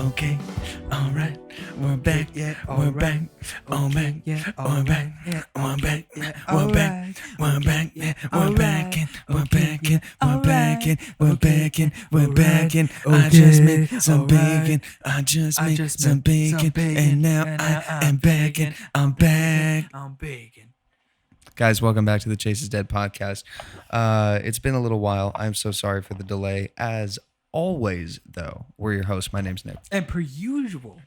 Okay, alright, we're back, yeah, we're back, oh man, yeah, we're back, we're back, we're back, we're back, yeah, we're back, and we're back, and we're back, and we're back, and we're back, and I just made some bacon, I just made some bacon, and now I am back, and I'm back. I'm bacon. Guys, welcome back to the cHaSe is dEaD podcast. It's been a little while. I'm so sorry for the delay. As always, though, we're your hosts. My name's Nick. And per usual,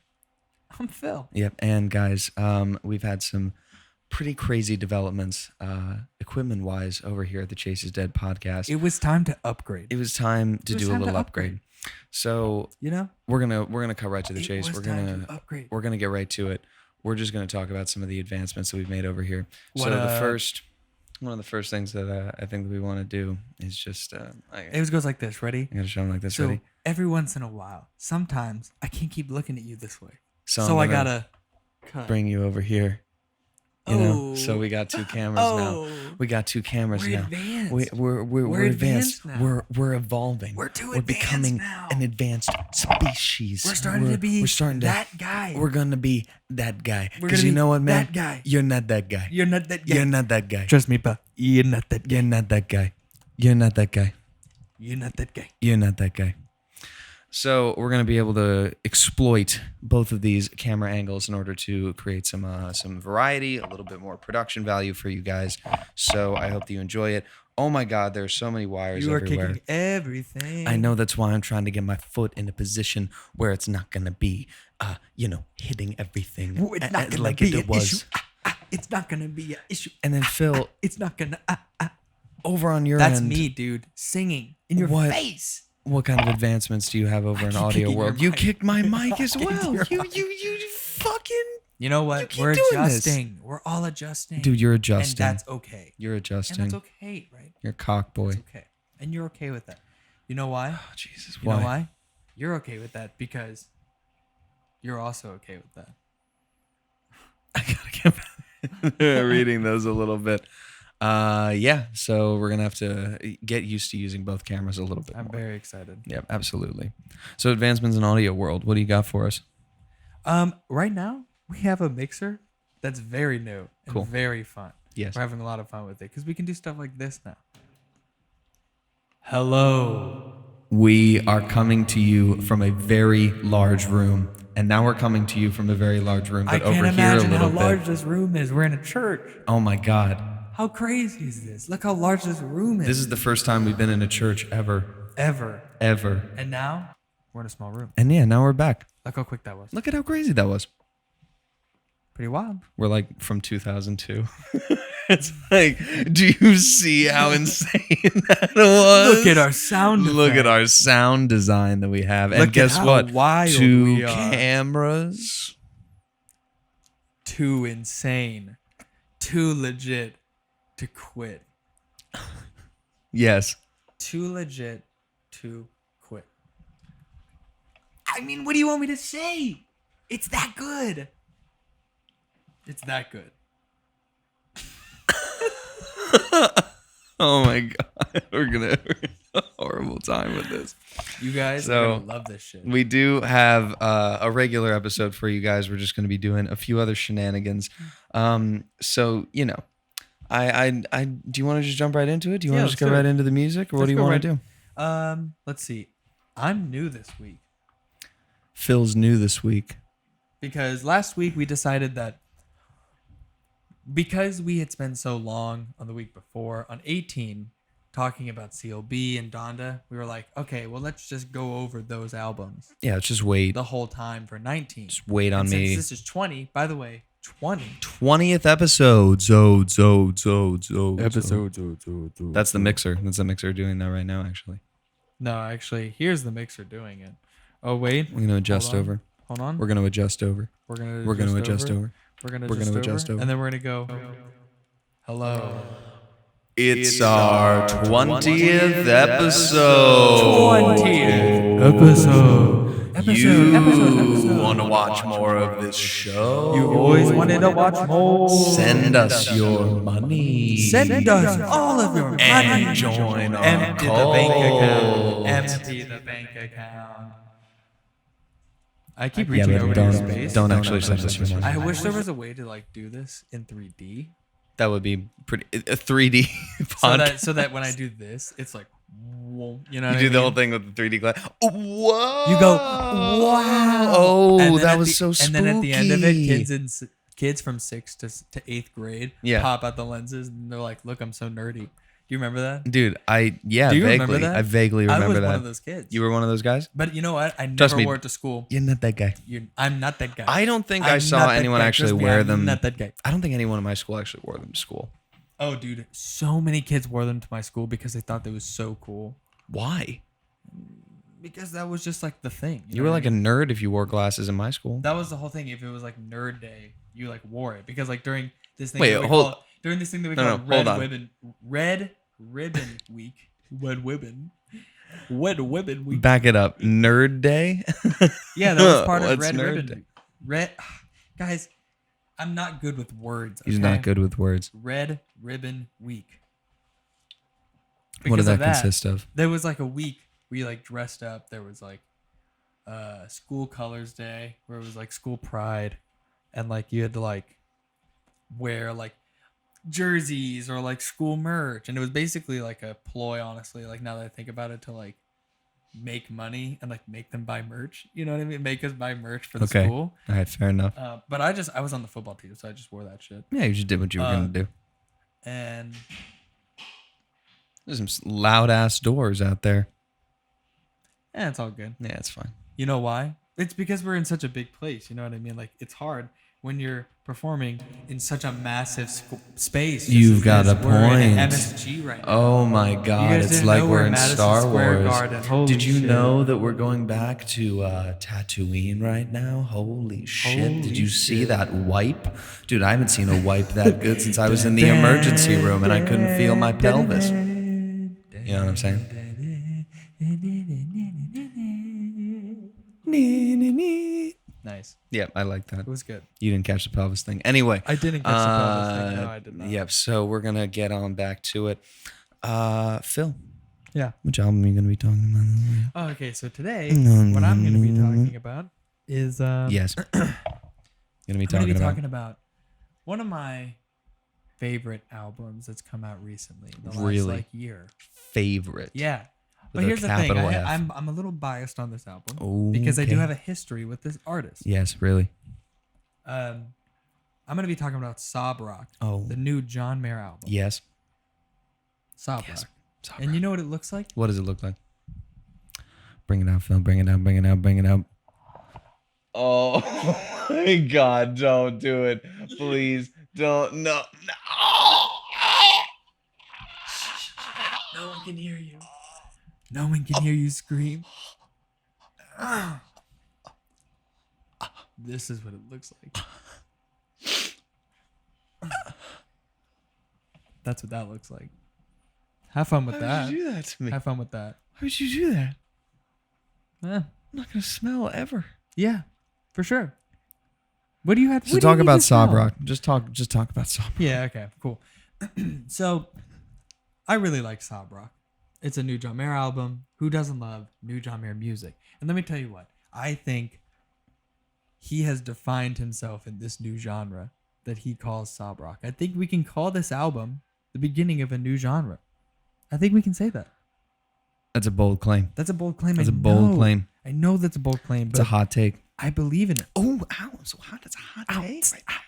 I'm Phil. Yep. And guys, we've had some pretty crazy developments, equipment-wise, over here at the cHaSe is dEaD podcast. It was time to upgrade. It was time to do a little upgrade. So we're gonna cut right to the chase. We're gonna get right to it. We're just going to talk about some of the advancements that we've made over here. One of the first things that I think that we want to do is just... it goes like this. Ready? I got to show them like this. So ready? Every once in a while, sometimes I can't keep looking at you this way. So I got to bring you over here. You know, so we got two cameras now. We got two cameras now. Advanced. We're advanced. Now. We're evolving. We're becoming now. An advanced species. We're starting to be that guy. We're gonna be that guy. Because you know what, man? That guy. You're not that guy. You're not that guy. You're not that guy. Trust me, but you're not that guy. You're not that guy. You're not that guy. You're not that guy. You're not that guy. So we're going to be able to exploit both of these camera angles in order to create some variety, a little bit more production value for you guys. So I hope that you enjoy it. Oh my God, there's so many wires everywhere. You are kicking everything. I know, that's why I'm trying to get my foot in a position where it's not going to be, hitting everything it's not gonna like be it was. Issue. It's not going to be an issue. And then Phil, it's not going to. Over on your That's end. me, dude, singing in your face. What kind of advancements do you have over in audio world? You kicked my mic as well. You fucking. You know what? We're adjusting. We're all adjusting. Dude, you're adjusting. And that's okay. You're adjusting. And that's okay, right? You're a cock boy. It's okay. And you're okay with that. You know why? Oh, Jesus. You know why? You're okay with that because you're also okay with that. I gotta get back reading those a little bit. So we're gonna have to get used to using both cameras a little bit. I'm very excited. Yeah, absolutely. So advancements in audio world, what do you got for us? Right now we have a mixer that's very new and very fun. Yes, we're having a lot of fun with it because we can do stuff like this now. Hello. We are coming to you from a very large room, and now we're coming to you from a very large room, but over here a little bit. I can't imagine how large this room is. We're in a church. Oh my God. How crazy is this? Look how large this room is. This is the first time we've been in a church ever. Ever. And now, we're in a small room. And yeah, now we're back. Look how quick that was. Look at how crazy that was. Pretty wild. We're like from 2002. It's like, do you see how insane that was? Look at our sound Look at our sound design that we have. And guess what? 2 cameras. Too insane. Too legit to quit. Yes. Too legit to quit. I mean, what do you want me to say? It's that good. It's that good. Oh my God. We're gonna have a horrible time with this. You guys are gonna love this shit. We do have a regular episode for you guys. We're just gonna be doing a few other shenanigans. So you know, I do you want to just jump right into it? Do you want to just go right into the music, or what do you want to do? Let's see. I'm new this week. Phil's new this week. Because last week we decided that because we had spent so long on the week before on 18 talking about CLB and Donda, we were like, okay, well, let's just go over those albums. Yeah, let's just wait. The whole time for 19. Just wait on me. Since this is 20, by the way, 20th episode. Episode. That's the mixer. That's the mixer doing that right now, actually. No, actually, here's the mixer doing it. Oh, wait. We're going to adjust over. Hold on. We're going to adjust over. We're going to adjust over. We're going to adjust over. And then we're going to go, hello. It's our 20th episode. 20th episode. You want to watch more of this show? You always wanted to watch more. Send us your money. Send us all of your money. And join our cult. Empty the bank account. I keep Yeah, reaching but over to your space. don't actually send this to me. I wish there was a way to like do this in 3D. That would be pretty a 3D podcast. So that when I do this, it's like, whoa, you know what You I do mean? the whole thing with the 3D glass. Whoa! You go, wow. Oh, And then that at was the- so spooky. And then at the end of it, kids from 6th to 8th grade Yeah. pop out the lenses and they're like, look, I'm so nerdy. Do you remember that? Dude, Do you vaguely. remember that? I vaguely remember I was that. one of those kids. You were one of those guys? But you know what? I Trust never me. wore it to school. You're not that guy. I'm not that guy. I don't think I I'm saw not that anyone guy. actually Trust me, wear I'm them. not that guy. I don't think anyone in my school actually wore them to school. Oh, dude. So many kids wore them to my school because they thought they was so cool. Why? Because that was just like the thing. You were like a nerd if you wore glasses in my school. That was the whole thing. If it was like nerd day, you like wore it because like during this thing. Wait, that we hold- call, during this thing that we No, call no, Red hold on. Ribbon Week. Red Ribbon Week. Back it up. Nerd Day? Yeah, that was part of What's Red Nerd Ribbon. Day? Guys, I'm not good with words. He's okay? not good with words. Red Ribbon Week. What does Because that of consist of? There was like a week where you like dressed up. There was like school colors day where it was like school pride, and like you had to like wear like jerseys or like school merch, and it was basically like a ploy, honestly, like now that I think about it, to like make money and like make them buy merch. You know what I mean? Make us buy merch for the Okay. school. All right, fair enough. But I was on the football team, so I just wore that shit. Yeah, you just did what you were going to do. And There's some loud ass doors out there. it's all good. Yeah, it's fine. You know why? It's because we're in such a big place. You know what I mean? Like, it's hard when you're performing in such a massive space. You've got a We're in point. MSG right now. Oh my God! guys It's didn't like know we're we're in Madison Star Square Wars. Garden. Holy Did you shit. know that we're going back to Tatooine right now? Holy shit! Did you see that wipe, dude? I haven't seen a wipe that good since I was in the emergency room and I couldn't feel my pelvis. You know what I'm saying? Nice. Yeah, I like that. It was good. You didn't catch the pelvis thing. Anyway, I didn't catch the pelvis thing. No, I did not. Yep. So we're gonna get on back to it. Phil, Yeah. which album are you gonna be talking about? Oh, okay. So today, what I'm going to be talking about is Yes. Gonna be I'm going to talking be about. talking about one of my favorite albums that's come out recently, the last Really? like year. Favorite. Yeah. With But a here's the thing. capital F. I'm a little biased on this album because I do Okay. have a history with this artist. Yes, really. I'm going to be talking about Sob Rock, Oh. the new John Mayer album. Yes. Sob Yes. Rock. Sob And Rock. you know what it looks like? What does it look like? Bring it out, Phil. Bring it out. Bring it out. Bring it out. Oh my God! Don't do it, please. Don't. No. No one can hear you. No one can hear you scream. This is what it looks like. That's what that looks like. Have fun with Why that. would you do that to me? Have fun with that. Why would you do that? Eh, I'm not gonna smell ever. yeah, for sure. What do you have to So talk about Sob Rock. Just talk about Sob Rock. Yeah, okay, cool. So, I really like Sob Rock. It's a new John Mayer album. Who doesn't love new John Mayer music? And let me tell you what, I think he has defined himself in this new genre that he calls Sob Rock. I think we can call this album the beginning of a new genre. I think we can say that. That's a bold claim. That's a bold claim. That's I a bold know. claim. I know that's a bold claim, It's a but hot take. I believe in it. Oh, ow! So hot. That's a hot take.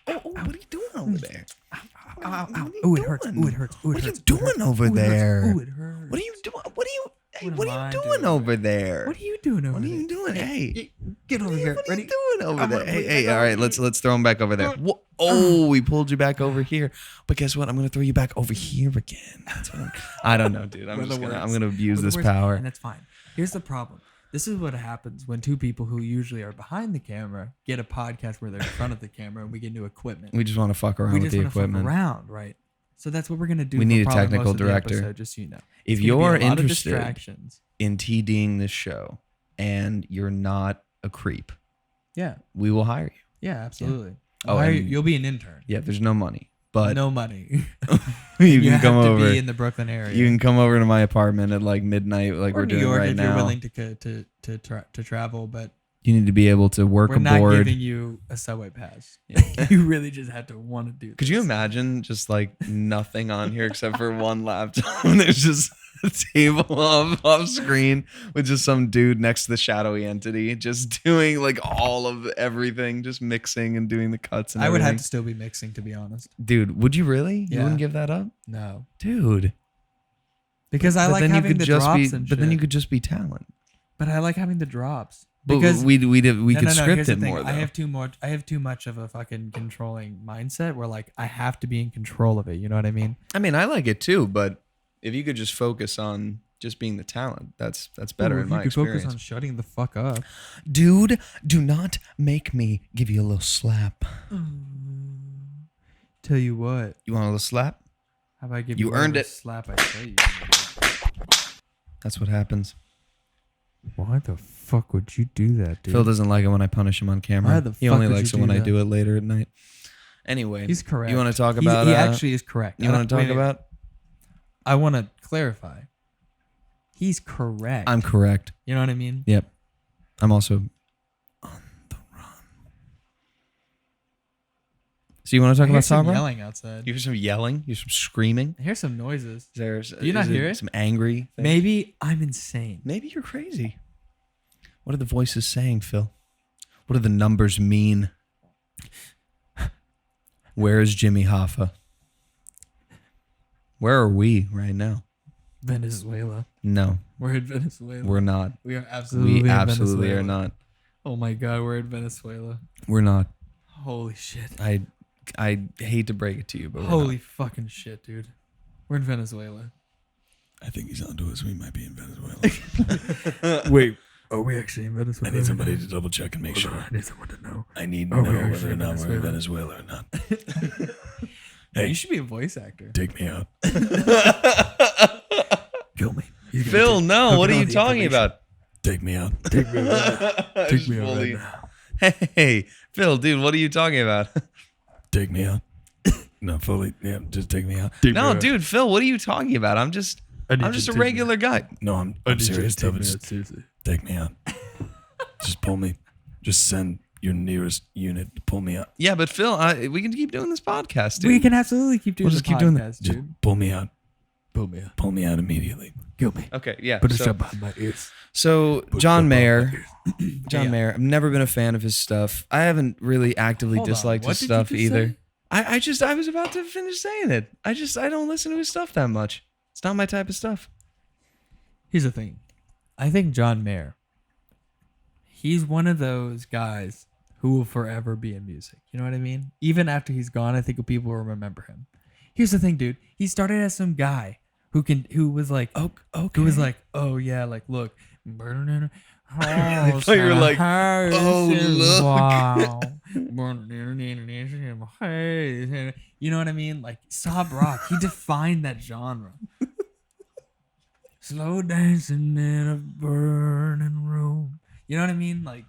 Oh, what are you doing over there? Ow, ow, ow. Ooh, it hurts. Ooh, it hurts. Ooh, it What are you hurts. doing over there? Ooh, it hurts. What are you doing? What are you? Hey, What what am are I you doing doing? over there? What are you doing over What are there? you doing? Hey, Get over here. what are you Ready? doing over I'm there? gonna Hey, put hey, you all right. down. Let's throw him back over there. Oh, we pulled you back over here. But guess what? I'm gonna throw you back over here again. That's what I don't know, dude. I'm We're just the gonna worst. abuse We're the this worst, power. and that's fine. Here's the problem. This is what happens when two people who usually are behind the camera get a podcast where they're in front of the camera and we get new equipment. We just want to fuck around We with just the want to fuck equipment. around, right? So that's what we're gonna do. We for need a probably technical most of the director. episode, just so you know. If It's gonna be you're a lot of interested distractions, in TDing this show and you're not a creep, yeah, we will hire you. yeah, absolutely. Oh, Why are and- you'll be an intern. Yeah, there's no money, but No money. you can have come to over. be in the Brooklyn area. You can come over to my apartment at like midnight, like or we're New doing York right if now. you're willing to travel, but You need to be able to work We're not aboard. giving you a subway pass. You really just had to want to do. Could you imagine just like nothing on here except for one laptop? And there's just a table off screen with just some dude next to the shadowy entity, just doing like all of everything, just mixing and doing the cuts. And I would everything. have to still be mixing, to be honest. Dude, would you really? You Yeah. wouldn't give that up, No, dude. because I like having the drops and shit. But then you could just be talent. But I like having the drops. But Because we could here's script the it thing. more though. I have too much of a fucking controlling mindset where like I have to be in control of it. You know what I mean? I mean, I like it too, but if you could just focus on just being the talent, that's better in my experience. Focus on shutting the fuck up. Dude, do not make me give you a little slap. Tell you what. You want a little slap? How about I give You more earned of a it. slap? I say you. That's what happens. Why the fuck would you do that, dude? Phil doesn't like it when I punish him on camera. Why the He fuck only would likes you it when do I that? do it later at night. Anyway, He's correct. You want to talk He about? actually is correct. You want to talk about? I want to clarify. He's correct. I'm correct. You know what I mean? Yep. I'm also on the run. So you want to talk I hear about some Sabra? yelling outside. You hear some yelling? You hear some screaming? I hear some noises. Is there? Do you not is hear it? Some angry. Thing? Maybe I'm insane. Maybe you're crazy. What are the voices saying, Phil? What do the numbers mean? Where is Jimmy Hoffa? Where are we right now? Venezuela. No, We're in Venezuela. we're not. We are absolutely. We in absolutely Venezuela. are not. Oh my god, we're in Venezuela. We're not. Holy shit. I hate to break it to you, but we're Holy fucking shit, dude. We're in Venezuela. not. I think he's onto us. We might be in Venezuela. Wait, are we actually in Venezuela? I need somebody to double check and make sure. I need someone to know. I need to Are know we whether actually or in not we're in Venezuela? Venezuela or not. Hey. You should be a voice actor. Take me out. Kill me. Phil, no. What are you talking about? Take me out. Take me out. Take me out right now. Hey, Phil, dude, what are you talking about? Take me out. No, fully. Yeah, just take me out. No, dude, Phil, what are you talking about? I'm just a regular guy. No, I'm serious. Take me Just out, seriously. take me out. Just pull me. Just send your nearest unit to pull me out. Yeah, but Phil, we can keep doing this podcast, dude. We can absolutely keep doing We'll this just keep doing that. podcast, Just dude. pull me out. Pull me out. Pull me out immediately. Kill me. Okay, yeah. Put a so, shot behind my ears. so Put John stuff Mayer, on John Mayer. I've never been a fan of his stuff. I haven't really actively Hold on, disliked what his did you stuff just either. say? I was about to finish saying it. I don't listen to his stuff that much. It's not my type of stuff. Here's the thing. I think John Mayer, he's one of those guys who will forever be in music. You know what I mean? Even after he's gone, I think people will remember him. Here's the thing, dude. He started as some guy who was like, who was like, oh yeah, like look. I thought you were like, oh, look. Wow. You know what I mean? Like sob rock. He defined that genre. Slow dancing in a burning room. You know what I mean? Like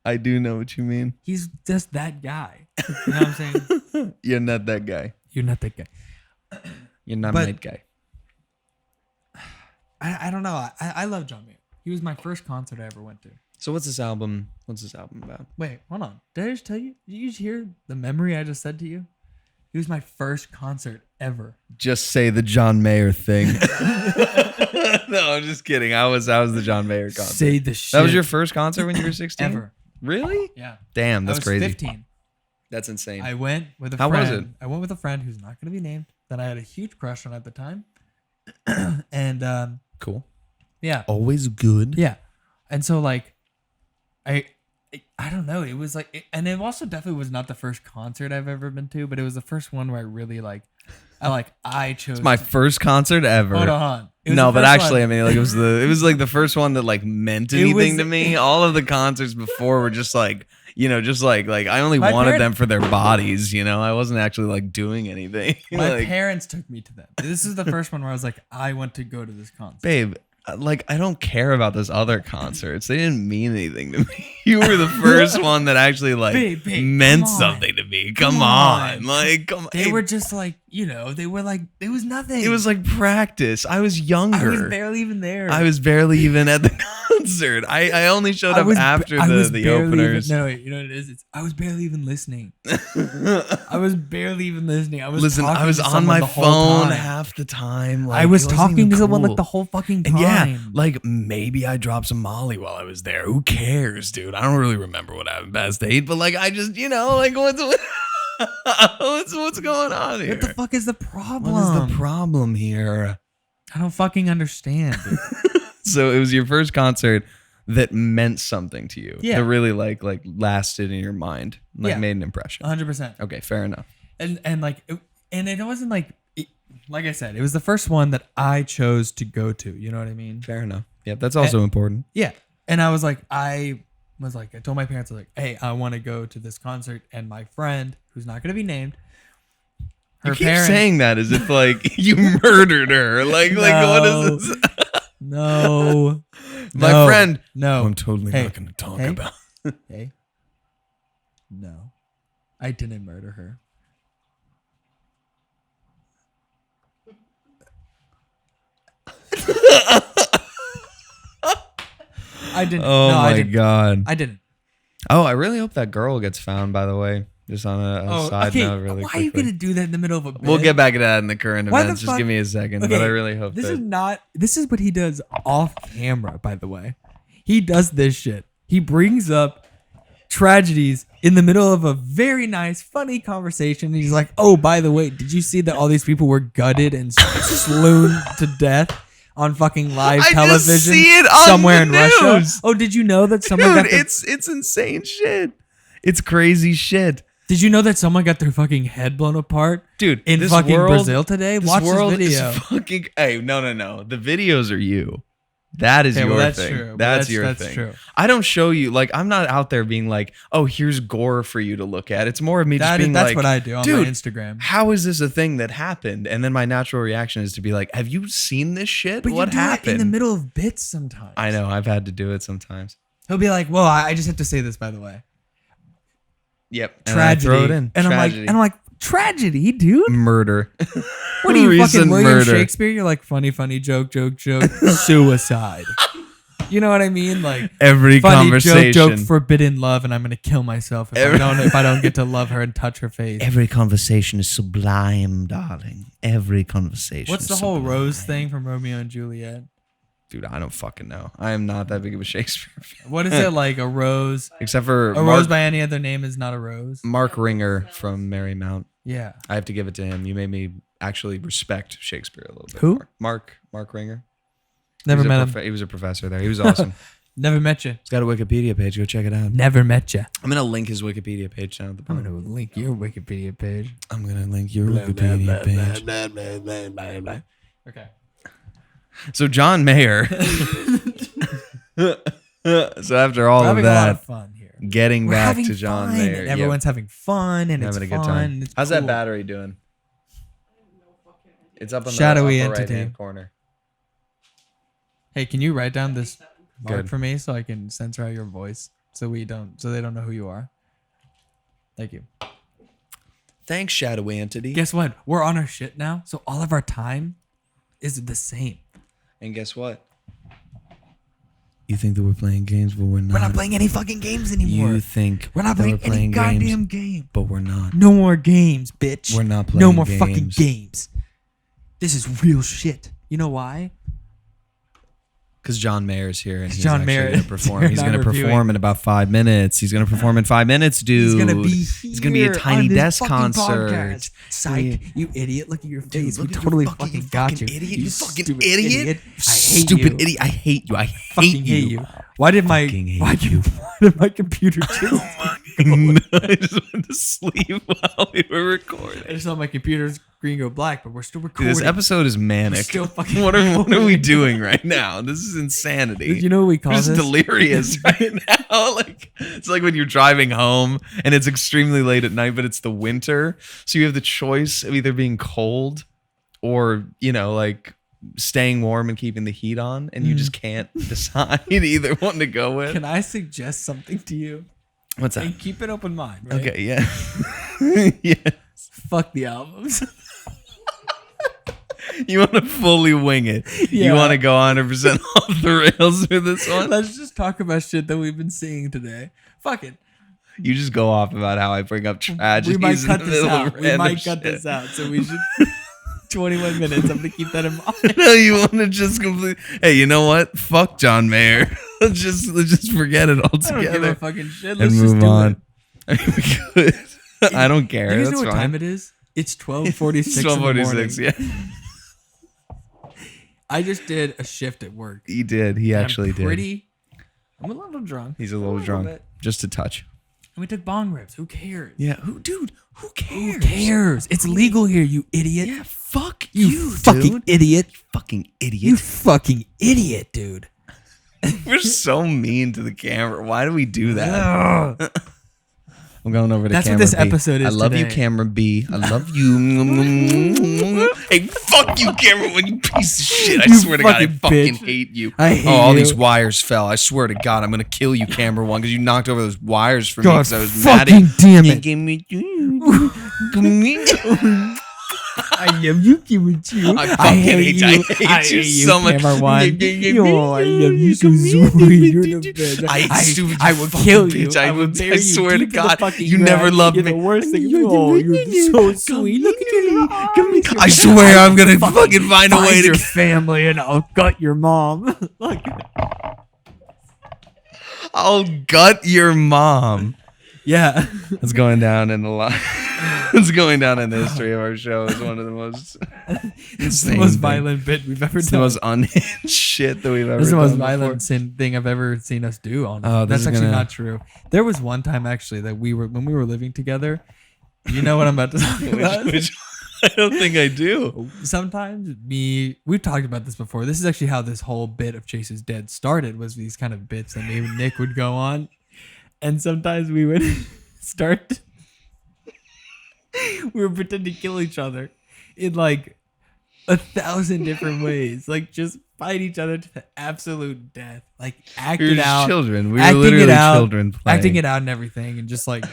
I do know what you mean. he's just that guy. You know what I'm saying? You're not that guy. You're not that guy. You're not But- that guy. I don't know. I love John Mayer. He was my first concert I ever went to. So what's this album? What's this album about? Wait, hold on. Did I just tell you? Did you just hear the memory I just said to you? It was my first concert ever. Just say the John Mayer thing. No, I'm just kidding. I was the John Mayer concert. Say the shit. That was your first concert when you were 16? ever. Really? Yeah. Damn, that's I was crazy. 15. That's insane. I went with a How friend. was it? I went with a friend who's not going to be named that I had a huge crush on at the time. And Cool. yeah. Always good. Yeah. And so like I don't know. It was like and it also definitely was not the first concert I've ever been to, but it was the first one where I really I chose It's my first concert ever. Hold on. It was No, the but first actually, one. I mean, like it was like the first one that like meant It anything was- to me. All of the concerts before were just like, just like I only My wanted parent- them for their bodies. I wasn't actually like doing anything. My Like, parents took me to them. This is the first one where I was like, I want to go to this concert. babe, like I don't care about those other concerts. They didn't mean anything to me. You were the first one that actually like Babe, meant come on. something to me. Come Come on. on, like come on. They were just like, they were like, it was nothing. It was like practice. I was younger. I was barely even there. I was barely even at the concert. I only showed up after the openers. Wait, you know what it is? I was barely even listening. I was Listen, I was on my phone half the time. Like, I was it wasn't talking even to someone like cool. the whole fucking time. And yeah, like maybe I dropped some Molly while I was there. Who cares, dude? I don't really remember what happened past date, but like I just, like what's going on here? What the fuck is the problem? What is the problem here? I don't fucking understand. Dude. So it was your first concert that meant something to you. Yeah. That really like lasted in your mind. Like made an impression. 100%. Okay, fair enough. And it wasn't like I said, it was the first one that I chose to go to. You know what I mean? Fair enough. Yeah, that's also important. Yeah. And I told my parents, I was like, hey, I want to go to this concert. And my friend, who's not going to be named, you keep saying that as if like you murdered her. Like what is this? No. My friend. No. I'm totally not going to talk about. Hey. No. I didn't murder her. I didn't. Oh no, my God. I didn't. Oh, I really hope that girl gets found, by the way. Just on a side note, really why quickly. are you going to do that in the middle of a bit? We'll get back to that in the current Why the events. Just fuck- give me a second. Okay, But I really hope this that. This is what he does off camera, by the way. He does this shit. He brings up tragedies in the middle of a very nice, funny conversation. He's like, oh, by the way, did you see that all these people were gutted and swooned to death on fucking live television just see it on somewhere the in news. Russia? Oh, did you know that someone Dude, got their, it's insane shit. It's crazy shit. Did you know that someone got their fucking head blown apart? Dude, in this fucking world, Brazil today? Watch this world this video. Is fucking, hey, no. The videos are you. That is Okay, your well, that's thing. true. That's your That's thing. true. I don't show you, like, I'm not out there being like, oh, here's gore for you to look at. It's more of me just being That's like, what I do on dude, my Instagram. how is this a thing that happened? And then my natural reaction is to be like, have you seen this shit? But What you do happened? it in the middle of bits sometimes. I know. I've had to do it sometimes. He'll be like, well, I just have to say this, by the way. Yep. And I Tragedy. throw it in. And Tragedy. I'm like, tragedy, dude. Murder. What are you, fucking Recent William murder. Shakespeare? You're like, funny, joke. Suicide. You know what I mean? Like, Every funny conversation. joke, forbidden love, and I'm gonna kill myself if I don't get to love her and touch her face. Every conversation is sublime, darling. Every conversation. What's the is whole sublime. rose thing from Romeo and Juliet? Dude, I don't fucking know. I am not that big of a Shakespeare fan. What is it like? A rose? Except for A rose by any other name is not a rose. Mark Ringer from Marymount. Yeah. I have to give it to him. You made me actually respect Shakespeare a little bit. Who? more. Mark Ringer. Never met him. He was a professor there. He was awesome. Never met you. He's got a Wikipedia page. Go check it out. Never met you. I'm gonna link his Wikipedia page down at the I'm bottom. gonna link your Wikipedia page. I'm gonna link your Wikipedia page. Okay. So John Mayer. So after all We're of having a lot that, of fun here. getting We're back having to John fun, Mayer. and Yep. everyone's having fun, and Having it's a good fun. time. and it's How's that cool. battery doing? It's up on Shadowy the upper entity. right-hand corner. Hey, can you write down this mark Good. for me so I can censor out your voice so they don't know who you are? Thank you. Thanks, shadowy entity. Guess what? We're on our shit now, so all of our time is the same. And guess what? You think that we're playing games, but we're not. We're not playing any fucking games anymore. You think We're not that playing we're any playing goddamn games, game. but we're not. No more games, bitch. We're not No playing more fucking games. games. This is real shit. You know why? Because John Mayer's here and he's John actually Mayer going to is perform. here He's and going I'm to reviewing. perform in about 5 minutes. He's going to perform in 5 minutes, dude. He's gonna be He's going to be a here Tiny on this Desk fucking concert. podcast. Psych, you idiot! Look at your face. look We at your totally fucking- fucking you got fucking you. idiot. You fucking stupid idiot. I hate Stupid you. idiot. I hate you. I Fucking hate you. Why did my Fucking hate why you. did my computer just No, I just went to sleep while we were recording. I just saw my computer's screen go black, but we're still Dude, recording. this episode is manic. We're still fucking what are we recording. doing right now? This is insanity. You know what we call We're just this? delirious right now. Like it's like when you're driving home and it's extremely late at night, but it's the winter, so you have the choice of either being cold or like staying warm and keeping the heat on, and you just can't decide either one to go with. Can I suggest something to you? What's that? And keep an open mind. Right? Okay, yeah, yeah. Fuck the albums. You want to fully wing it. Yeah. You want to go 100% off the rails with this one. Let's just talk about shit that we've been seeing today. Fuck it. You just go off about how I bring up tragedies. We might in cut the this middle of out. We random might cut shit. this out. So we should. 21 minutes. I'm gonna keep that in mind. No, you want to just complete. Hey, you know what? Fuck John Mayer. let's just forget it I don't give a altogether fucking shit. and Let's just move do on. it. I mean, we could. I don't care. Do you guys That's know what fine. time it is? It's 12:46 It's in the morning. 12:46. Yeah, I just did a shift at work. he did. He and actually did. I'm a little drunk. He's a little drunk, bit. just a touch. And we took bong rips. Who cares? Yeah, who cares? Who cares? It's legal here, you idiot. Yeah, fuck you fucking dude. idiot. Fucking You idiot. fucking idiot, dude. We're so mean to the camera. Why do we do that? I'm going over to That's what camera this B. episode is I love you, today. camera B. I love you. Hey, fuck you, camera 1, you piece of shit. I You swear to God, I fucking fucking bitch. hate you. I hate all you. these wires fell. I swear to God, I'm going to kill you, camera 1, because you knocked over those wires for me God because I was mad at fucking you. damn You it. gave me- I love you, give it you. I fucking hate you so much. Camera one. Yo, I love you so sweet. You're the best. I will kill you. Bitch. I will bury I you swear to deep in the God, fucking you never ground. loved You're me. the worst thing. Oh, you're so sweet. Look at you. Come here. I swear I'm going to fucking find a way Find to your family and I'll gut your mom. Look. I'll gut your mom. Yeah. It's going down in the line. It's going down in the history of our show as one of the most It's the most violent bit we've ever It's the done. most unhinged shit that we've ever done. This is the most before. violent thing I've ever seen us do. On Oh, this that's is actually gonna- not true. There was one time actually that when we were living together. You know what I'm about to talk about? Which I don't think I do. Sometimes we've talked about this before. This is actually how this whole bit of Chase is Dead started. Was these kind of bits that me and Nick would go on, and sometimes we would start. We would pretend to kill each other in like 1,000 different ways. Like just fight each other to the absolute death. Like act We were it just out. children. We were acting literally it out, children playing. acting it out and everything, and just like,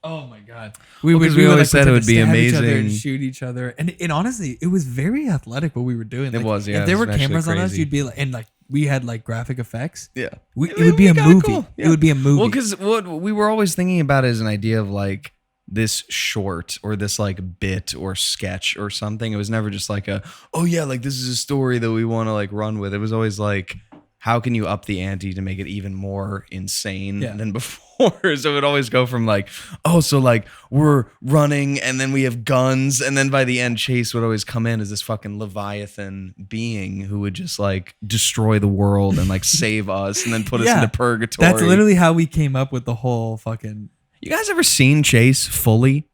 oh my god, Well, 'cause we would, always said it pretend would to be stab each other amazing. and shoot each other, and honestly, it was very athletic what we were doing. It was, yeah, If there it were was actually cameras on us, crazy. you'd be like, and like we had like graphic effects. Yeah. It would be a kinda movie. cool. It would be a movie. Well, because what we were always thinking about is an idea of like this short or this like bit or sketch or something. It was never just like oh yeah, like this is a story that we want to like run with. It was always like, how can you up the ante to make it even more insane than before? So it would always go from like, oh, so like we're running and then we have guns. And then by the end, Chase would always come in as this fucking Leviathan being who would just like destroy the world and like save us and then put us Yeah, into purgatory. That's literally how we came up with the whole fucking. You guys ever seen Chase fully?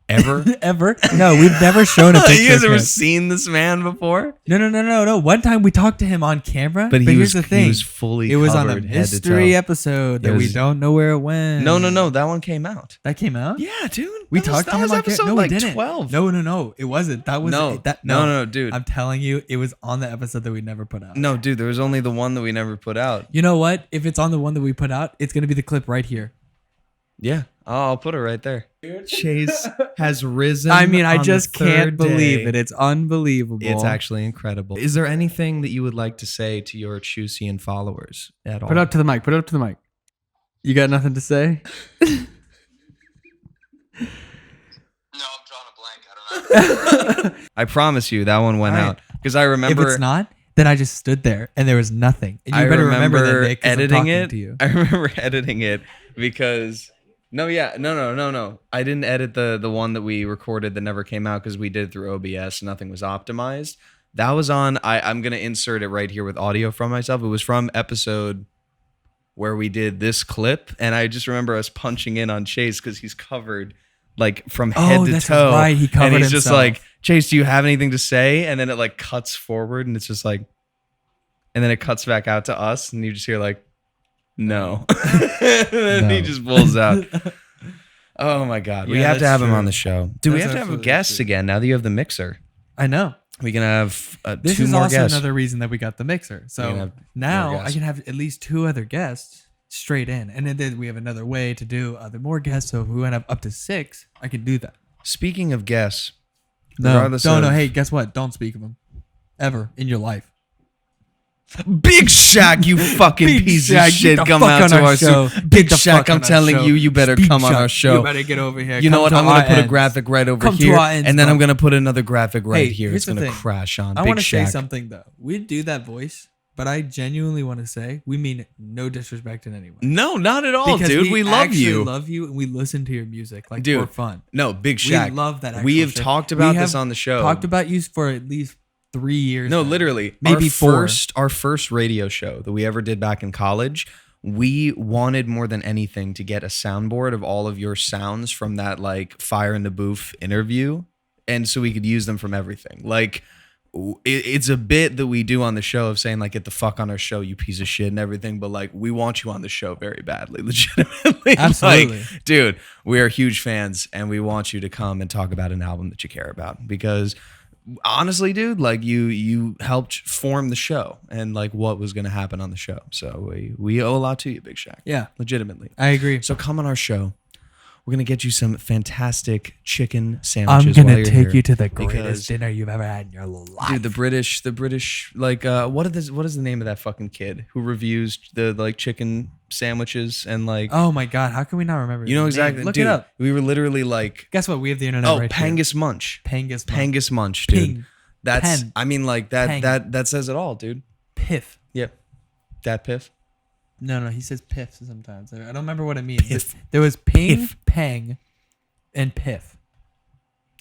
Ever? Ever? No, we've never shown a picture. You guys of ever him. seen this man before? No. One time we talked to him on camera, But he here's was the thing: he was fully it was on a covered head to mystery toe. episode that It we was- don't know where it went. No, that one came out. That came out. Yeah, dude. We That was- talked to that him was on episode camera. No, like we didn't. 12. No. It wasn't. That was No. That, No, dude. I'm telling you, it was on the episode that we never put out. No, dude, there was only the one that we never put out. You know what? If it's on the one that we put out, it's gonna be the clip right here. Yeah. Oh, I'll put it right there. Chase has risen. I mean, I on just the can't third believe day. it. It's unbelievable. It's actually incredible. Is there anything that you would like to say to your Chusian followers at all? Put it up to the mic. Put it up to the mic. You got nothing to say? No, I'm drawing a blank. I don't know. I promise you that one went All right. out because I remember. If it's not, then I just stood there and there was nothing. And you I better remember that, Nick, 'cause I'm editing talking it. to you. I remember editing it because no. I didn't edit the one that we recorded that never came out because we did it through OBS. Nothing was optimized. That was on. I'm gonna insert it right here with audio from myself. It was from episode where we did this clip, and I just remember us punching in on Chase because he's covered like from head to that's toe. right. He covered and he's just himself. like, Chase, do you have anything to say? And then it like cuts forward, and it's just like, and then it cuts back out to us, and you just hear like, no. And then he No. just pulls out. Oh my God. We Yeah, have to that's have him true. on the show. Do we That's have to have absolutely guests true. again now that you have the mixer? I know. We can have This two is more also guests. another reason that we got the mixer. We can So have now more I guests. can have at least 2 other guests straight in. And then we have another way to do more guests. So if we went up to 6, I can do that. Speaking of guests, No, Regardless don't. No, of- hey, guess what? Don't speak of him ever in your life. Big Shaq, you fucking Big piece Shaq, of shit, get the come fuck out on to our our show. show. Get Big the Shaq, fuck I'm on our telling show. you, you better Big come on Shaq, our show. You better get over here. You know Come what? to I'm gonna our put a ends. graphic right over Come to here, our ends, and then bro. I'm gonna put another graphic right Hey, here. here's It's the gonna thing. crash on I Big want to say Shaq. something though. We do that voice, but I genuinely want to say we mean no disrespect in any way. No, not at all, Because dude. We love actually you. love you, and we listen to your music like Dude, for fun. No, Big We Shaq. love that. We actual have shit. talked We about have this on the show. Talked about you for at least 3 years. No, now. literally. Maybe four. Our first radio show that we ever did back in college, we wanted more than anything to get a soundboard of all of your sounds from that like Fire in the Booth interview, and so we could use them from everything. Like it's a bit that we do on the show of saying like get the fuck on our show, you piece of shit and everything, but like we want you on the show very badly, legitimately. Absolutely. Like, dude, we are huge fans and we want you to come and talk about an album that you care about, because honestly, dude, like you helped form the show and like what was going to happen on the show. So we owe a lot to you, Big Shaq. Yeah, Legitimately. I agree. So come on our show. We're going to get you some fantastic chicken I'm sandwiches. gonna while you're take here, you to the because, greatest dinner you've ever had in your life. dude, the British, like, what is the name of that fucking kid who reviews the like chicken sandwiches and like, Oh my god, how can we not remember? you know his name? exactly, Look dude, it up. we were literally like, Guess what? We have the internet. oh, right here. Pangus Munch. Pangus Munch, dude. Ping. That's, Pen. I mean, like that, Pang. that says it all, dude. Piff. Yep. Dat Piff. No, he says piff sometimes. I don't remember what it means. Piff. There was ping, Piff. pang, and piff.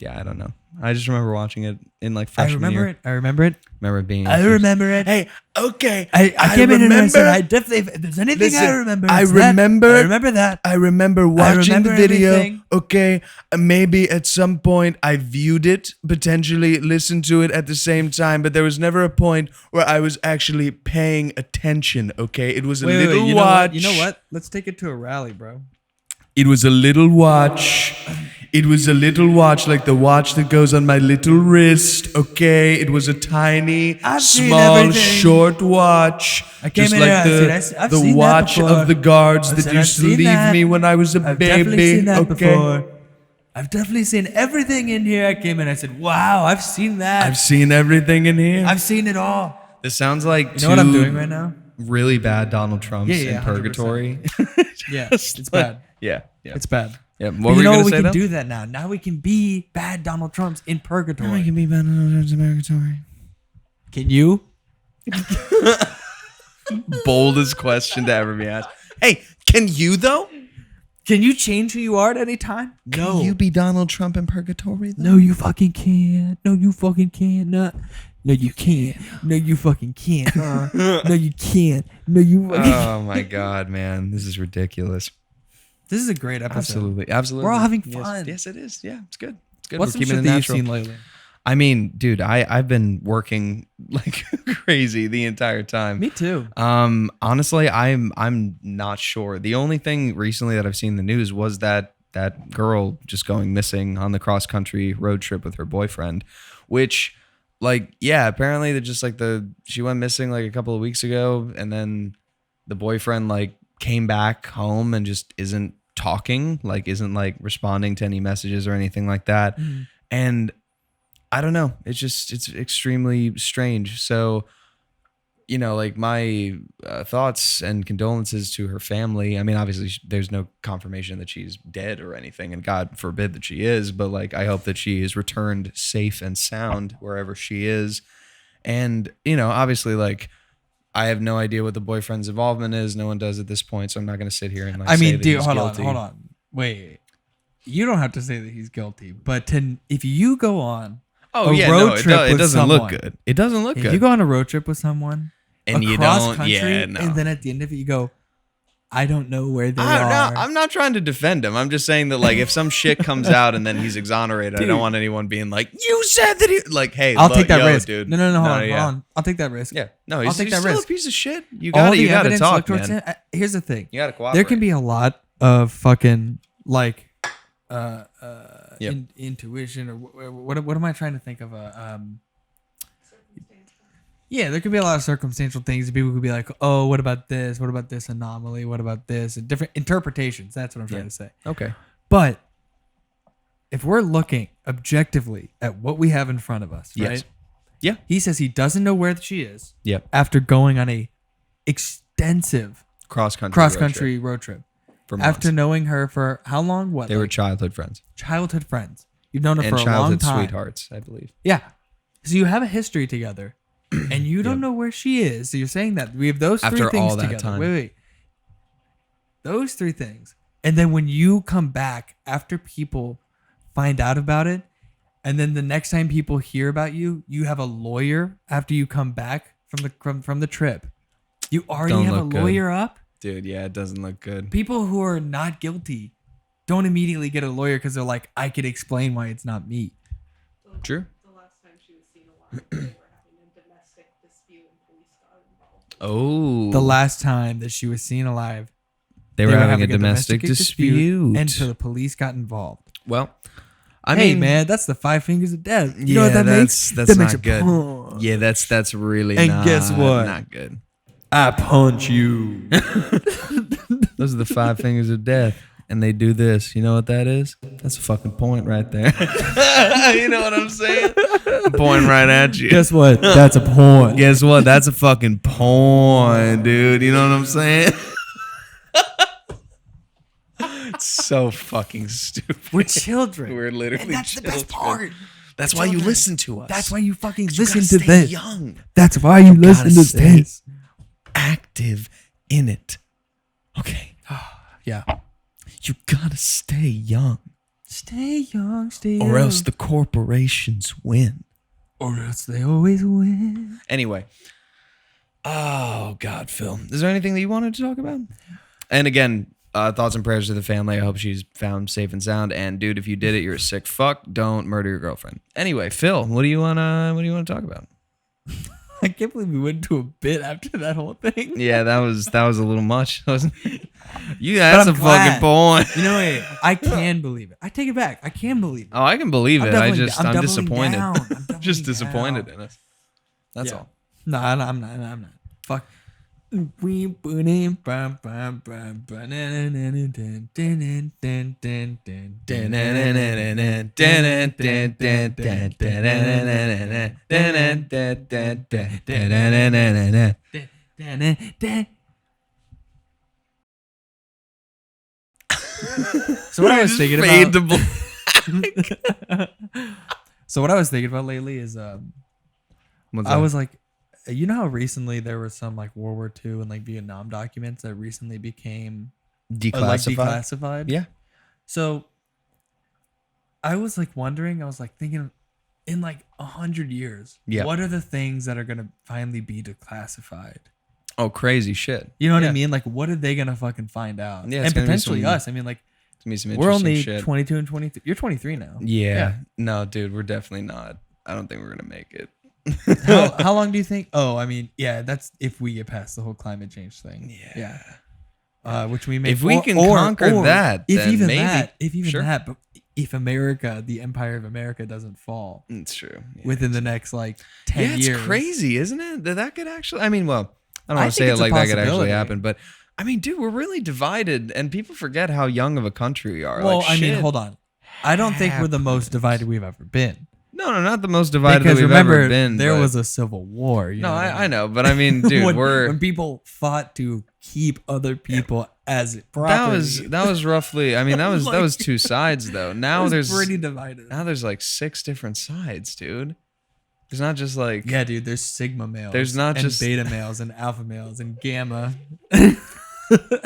Yeah, I don't know. I just remember watching it in like I freshman remember year. it. I remember it. Remember it being. I remember it. Hey, okay. I came in and I said, I definitely, if there's anything I Listen, remember, I it's that. remember- I remember that. I remember watching remember the video. everything. Okay, maybe at some point I viewed it, potentially listened to it at the same time, but there was never a point where I was actually paying attention. Okay, it was a little you watch. You know what? Let's take it to a rally, bro. It was a little watch. It was a little watch, like the watch that goes on my little wrist. Okay, it was a tiny, I've seen small, everything. short watch. I came just in like here, I said, I've the seen that watch before. of the guards I that said, used I've to seen leave that. me when I was a I've baby. definitely seen that Okay. before. I've definitely seen everything in here. I came in, I said, wow, I've seen that. I've seen everything in here. I've seen it all. This sounds like You know what I'm doing right now? really bad Donald Trumps Yeah, in 100%. purgatory. Yeah, it's bad. Yeah, yeah. It's bad. Yeah. What But were you you know gonna what? We say can though? do that now. Now we can be bad Donald Trumps in purgatory. be bad Donald Trumps in purgatory. Can you? Boldest question to ever be asked. Hey, can you though? Can you change who you are at any time? Can you be Donald Trump in purgatory though? No, you fucking can't. No, you fucking can't. No, you can't. No, you fucking can't. No, you can't. No, you fucking Oh my god, man, this is ridiculous. This is a great episode. Absolutely, absolutely. We're all having Yes, fun. Yes, it is. Yeah, it's good. It's good. What's We're some keeping shit it that you've natural. seen lately? I mean, dude, I've been working like crazy the entire time. Me too. Honestly, I'm not sure. The only thing recently that I've seen in the news was that girl just going missing on the cross country road trip with her boyfriend, which, like, yeah, apparently they're just like she went missing like a couple of weeks ago, and then the boyfriend like came back home and just isn't talking, like isn't like responding to any messages or anything like that, and I don't know. It's extremely strange. So, you know, like my thoughts and condolences to her family. I mean, obviously there's no confirmation that she's dead or anything, and God forbid that she is, but like, I hope that she is returned safe and sound wherever she is. And, you know, obviously like, I have no idea what the boyfriend's involvement is. No one does at this point. So I'm not going to sit here and like, I say mean, that dude, he's hold guilty. on. Wait. You don't have to say that he's guilty, but if you go on Oh a yeah, road no, trip it with doesn't look someone. good. It doesn't look if good. you go on a road trip with someone And you across don't- country, yeah, no. and then at the end of it you go, I don't know where they No, are. I'm not trying to defend him. I'm just saying that like if some shit comes out and then he's exonerated, I Dude. don't want anyone being like, "You said that he like, hey, I'll look, take that yo, risk, dude." No, hold yeah. on. I'll take that risk. Yeah, no, I'll he's, take he's that still risk. a piece of shit. You All gotta, the you gotta evidence talk, looked towards man. him. Here's the thing. You gotta cooperate. There can be a lot of fucking like Yep. intuition or what am I trying to think of yeah, there could be a lot of circumstantial things. People could be like, oh, what about this? What about this anomaly? What about this? And different interpretations. That's what I'm trying to say. Okay. But if we're looking objectively at what we have in front of us, Yes. right? Yeah. He says he doesn't know where she is Yep. after going on a extensive Cross country road trip. for After months. knowing her for how long? What? They were childhood friends childhood friends. You've known her and for a long childhood time. sweethearts, I believe. Yeah. So you have a history together, and you don't know where she is. So you're saying that we have those three After things all that together. time. Wait. Those three things, and then when you come back after people find out about it, and then the next time people hear about you, you have a lawyer after you come back from the trip. You already Don't have a look good. lawyer up. Dude, yeah, it doesn't look good. People who are not guilty don't immediately get a lawyer because they're like, I could explain why it's not me. True. The last time she was seen alive, they were having a domestic dispute and police got involved. Oh. The last time that she was seen alive, they were having a domestic dispute. and so the police got involved. Well, I Hey mean, man, that's the 5 fingers of death. You yeah, know what that that's makes? that's That makes not a good. punch. Yeah, that's really And not, guess what? not good. I punch you. Those are the 5 fingers of death, and they do this. You know what that is? That's a fucking point right there. You know what I'm saying? I'm pointing right at you. Guess what? That's a point. Guess what? That's a fucking point, dude. You know what I'm saying? It's so fucking stupid. We're children. We're literally And that's the best children. part. That's why you Children. listen to us. That's why you fucking You listen gotta to stay this. young, That's why you listen gotta to stay this. active in it. Okay, Yeah. you gotta stay young, Stay young, stay or else the corporations win. or else they always win. Anyway, oh God, Phil, is there anything that you wanted to talk about? And again, thoughts and prayers to the family. I hope she's found safe and sound. And dude, if you did it, you're a sick fuck. Don't murder your girlfriend. Anyway, Phil, what do you wanna talk about? I can't believe we went into a bit after that whole thing. Yeah, that was a little much, wasn't it? You that's I'm a glad. fucking point. You know what? I can believe it. I take it back. I can believe it. Oh, I can believe I'm it. doubling- I'm doubling disappointed. down. I'm doubling Just disappointed down. in us. That's Yeah. all. No, I'm not. Fuck. So what I was thinking Fade about. to black. So what I was thinking about lately is What's I that? was like, you know how recently there were some like World War II and like Vietnam documents that recently became like declassified. Yeah. So I was like wondering, I was like thinking, in like 100 years, Yeah. what are the things that are gonna finally be declassified? Oh, crazy shit. You know what Yeah. I mean? Like, what are they gonna fucking find out? Yeah, it's and gonna be potentially some- us. I mean, like, It's gonna be some we're interesting only shit. 22 and 23. You're 23 now. Yeah. No, dude, we're definitely not. I don't think we're gonna make it. How long do you think? Oh, I mean, yeah, that's if we get past the whole climate change thing. Yeah. Which we may If we can conquer that, if then even maybe. that, if even Sure. that, but if America, the empire of America, doesn't fall It's true. Yeah. within the next like 10 Yeah, it's years, crazy, isn't it? That could actually. I mean, well, I don't I want to say think it it's a like that could actually possibility. happen, but I mean, dude, we're really divided, and people forget how young of a country we are. Well, like, I mean, shit hold on. I don't think we're the most happens. divided we've ever been. No, not the most divided Because that we've remember, ever been. there but- was a civil war. You no, know what I know, but I mean, dude, when people fought to keep other people as property. that was roughly. I mean, that was Like- two sides though. it Now was there's pretty divided. now there's like 6 different sides, dude. There's not just like Yeah, dude. There's sigma males. There's not and just- beta males and alpha males and gamma.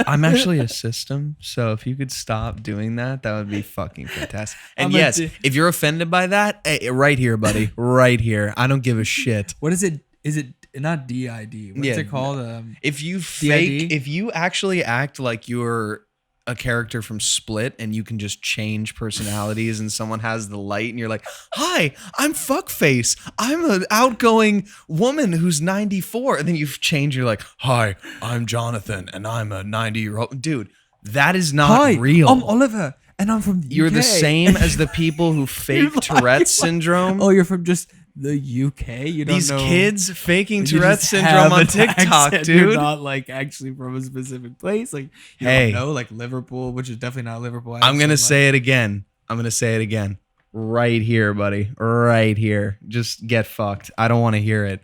I'm actually a system, so if you could stop doing that, that would be fucking fantastic. And I'm a yes, di- if you're offended by that, hey, right here, buddy, right here. I don't give a shit. What is it? Is it not dEaD? What's Yeah, it called? If you dEaD? if you actually act like you're a character from Split and you can just change personalities and someone has the light and you're like, hi, I'm Fuckface. I'm an outgoing woman who's 94. And then you change, you're like, hi, I'm Jonathan and I'm a 90-year-old. Dude, that is not Hi, real. I'm Oliver, and I'm from the You're the UK. same as the people who fake like- Tourette's syndrome. Oh, you're from just the UK. You don't These know. kids faking You Tourette's just syndrome have on an TikTok, accent. dude. You're not like actually from a specific place. Like you Hey. don't know, like Liverpool, which is definitely not Liverpool. I'm going to say it again. I'm going to say it again. Right here, buddy. Right here. Just get fucked. I don't want to hear it.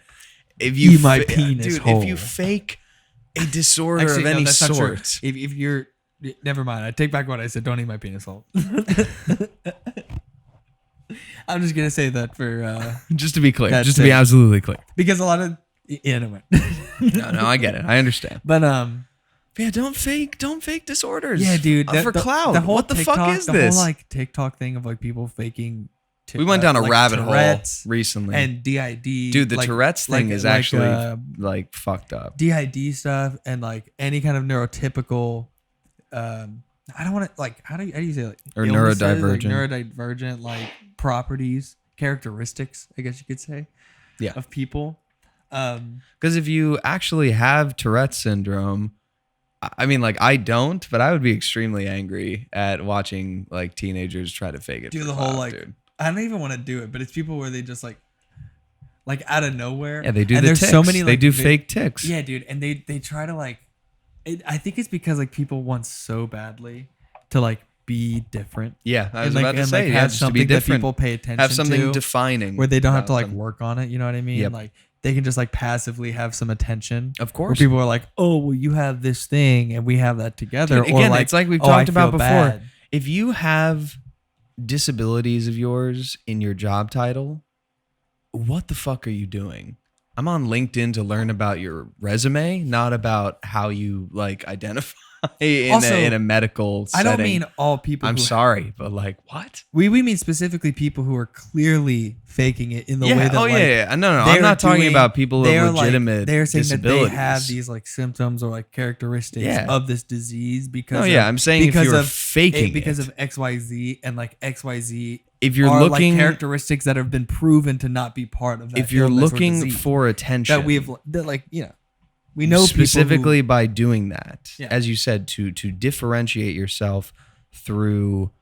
If you Eat my penis dude, hole. if you fake a disorder Actually, of no, any that's not true. sort. If you're, never mind. I take back what I said. Don't eat my penis hole. I'm just gonna say that for Just to be clear. That's Just to be it. absolutely clear. because a lot of anyway. No, I get it. I understand. But Yeah, don't fake disorders. yeah, dude, For clout. The whole What the TikTok, fuck is the this? whole like TikTok thing of like people faking. We went down a like rabbit Tourette's hole recently. and dEaD. Dude, the like- Tourette's thing like- is like, actually like fucked up. dEaD stuff and like any kind of neurotypical. I don't want to like how do you say it? Like, Or illnesses, neurodivergent. like neurodivergent like properties, characteristics, I guess you could say. Yeah. Of people. Because if you actually have Tourette's syndrome, I mean, like I don't, but I would be extremely angry at watching like teenagers try to fake it. Do for the whole clout, like dude. I don't even want to do it, but it's people where they just like out of nowhere. Yeah, they do and the there's ticks. so many they like do fake ticks. Yeah, dude, and they try to like. I think it's because like people want so badly to like be different. Yeah, I was and, like, about to and, say, like, yeah, have just to be something that different. people pay attention Have something to, defining, where they don't have to about like them. work on it. You know what I mean? Yep. Like they can just like passively have some attention. Of Where course. people are like, oh, well, you have this thing and we have that together. Dude, or again, like, it's like we've oh, I talked about feel before. bad. If you have disabilities of yours in your job title, what the fuck are you doing? I'm on LinkedIn to learn about your resume, not about how you like identify Also, in a medical setting. I don't mean all people. I'm who sorry, but like what? We mean specifically people who are clearly faking it in the way that No, I'm they're not talking doing- about people they are with legitimate they're saying that they disabilities. have these like symptoms or like characteristics Yeah. of this disease because No, yeah, of, I'm saying if because you're of faking because it. of XYZ and like XYZ If you're are looking, like characteristics that have been proven to not be part of that. if you're illness or looking disease for attention, that we've that like we know specifically by doing that, Yeah. as you said, to differentiate yourself through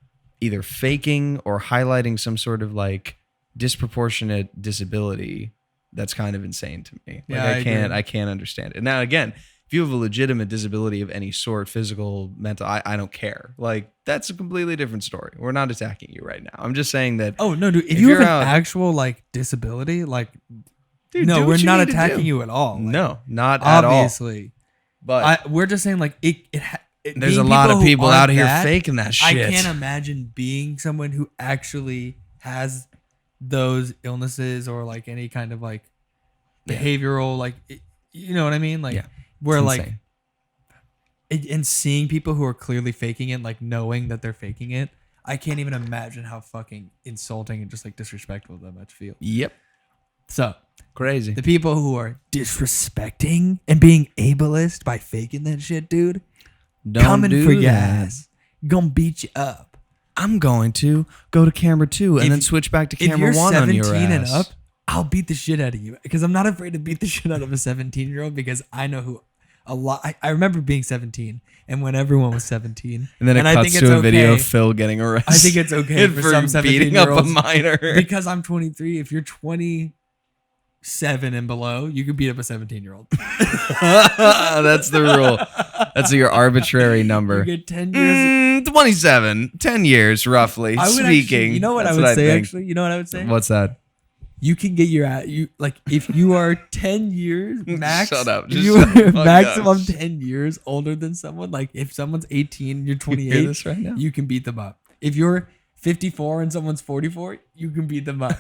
either faking or highlighting some sort of like disproportionate disability. That's kind of insane to me. Like, Yeah, I agree. I can't understand it. Now again, if you have a legitimate disability of any sort, physical, mental, I don't care. Like that's a completely different story. We're not attacking you right now. I'm just saying that. Oh no, dude! If If you have you're an out- actual like disability, like Dude, no, do what we're you not need to attacking do. you at all. Like, No, not at all. obviously. But We're just saying like there's a lot of people out here faking that shit. I can't imagine being someone who actually has those illnesses or like any kind of like behavioral like you know what I mean? Like Yeah, where it's like insane. and seeing people who are clearly faking it, like knowing that they're faking it, I can't even imagine how fucking insulting and just like disrespectful that must feel. Yep, So crazy. the people who are disrespecting and being ableist by faking that shit, dude, Don't coming do for your that. ass, gonna beat you up. I'm going to go to camera 2 and If- then switch back to If camera you're 1 on your 17 and ass. up, I'll beat the shit out of you because I'm not afraid to beat the shit out of a 17-year-old because I know who a lot. I remember being 17 and when everyone was 17, And then it I cuts think it's to a video okay. of Phil getting arrested. I think it's okay for some beating up a 17-year-olds minor. because I'm 23. If you're 27 and below, you can beat up a 17-year-old. That's the rule. That's your arbitrary You number. get 10 years. 27, 10 years roughly. I would Speaking. actually, you know what That's I would say think. actually? You know what I would say? What's that? You can get your you like if you are 10 years max. Shut up. If Just you shut the are fuck maximum up. 10 years older than someone, like if someone's 18 and you're You hear 28, this right now? you can beat them up. If you're 54 and someone's 44, you can beat them up.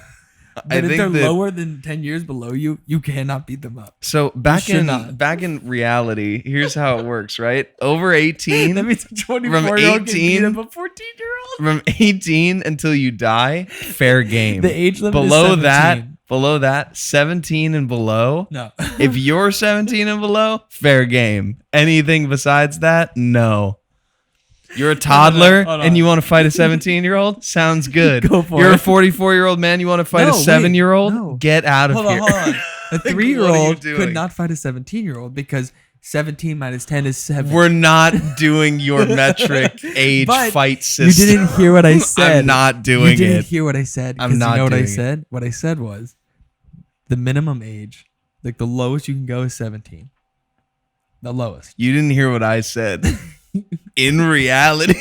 But if think they're that- lower than 10 years below you, you cannot beat them up. So back should in not. reality, here's how it works, right? Over 18, That means a 24-year-old can beat 18 up a 14-year-old. from 18 until you die, fair game. The age limit below is 17. below that, 17 and below. No. If you're 17 and below, fair game. Anything besides that, no. You're a toddler hold on. and you want to fight a 17-year-old? Sounds good. Go for You're it. a 44-year-old man, you want to fight No, a wait, 7-year-old? no. Get out of Hold here. on, hold on. A Like, what are you 3-year-old doing? could not fight a 17-year-old because 17 minus 10 is 7. We're not doing your metric age But fight You system. didn't hear what I said. I'm not doing You didn't it. hear what I said. I'm 'cause not You know what I doing it. said? What I said was the minimum age, like the lowest you can go is 17. The lowest. You didn't hear what I said. In reality,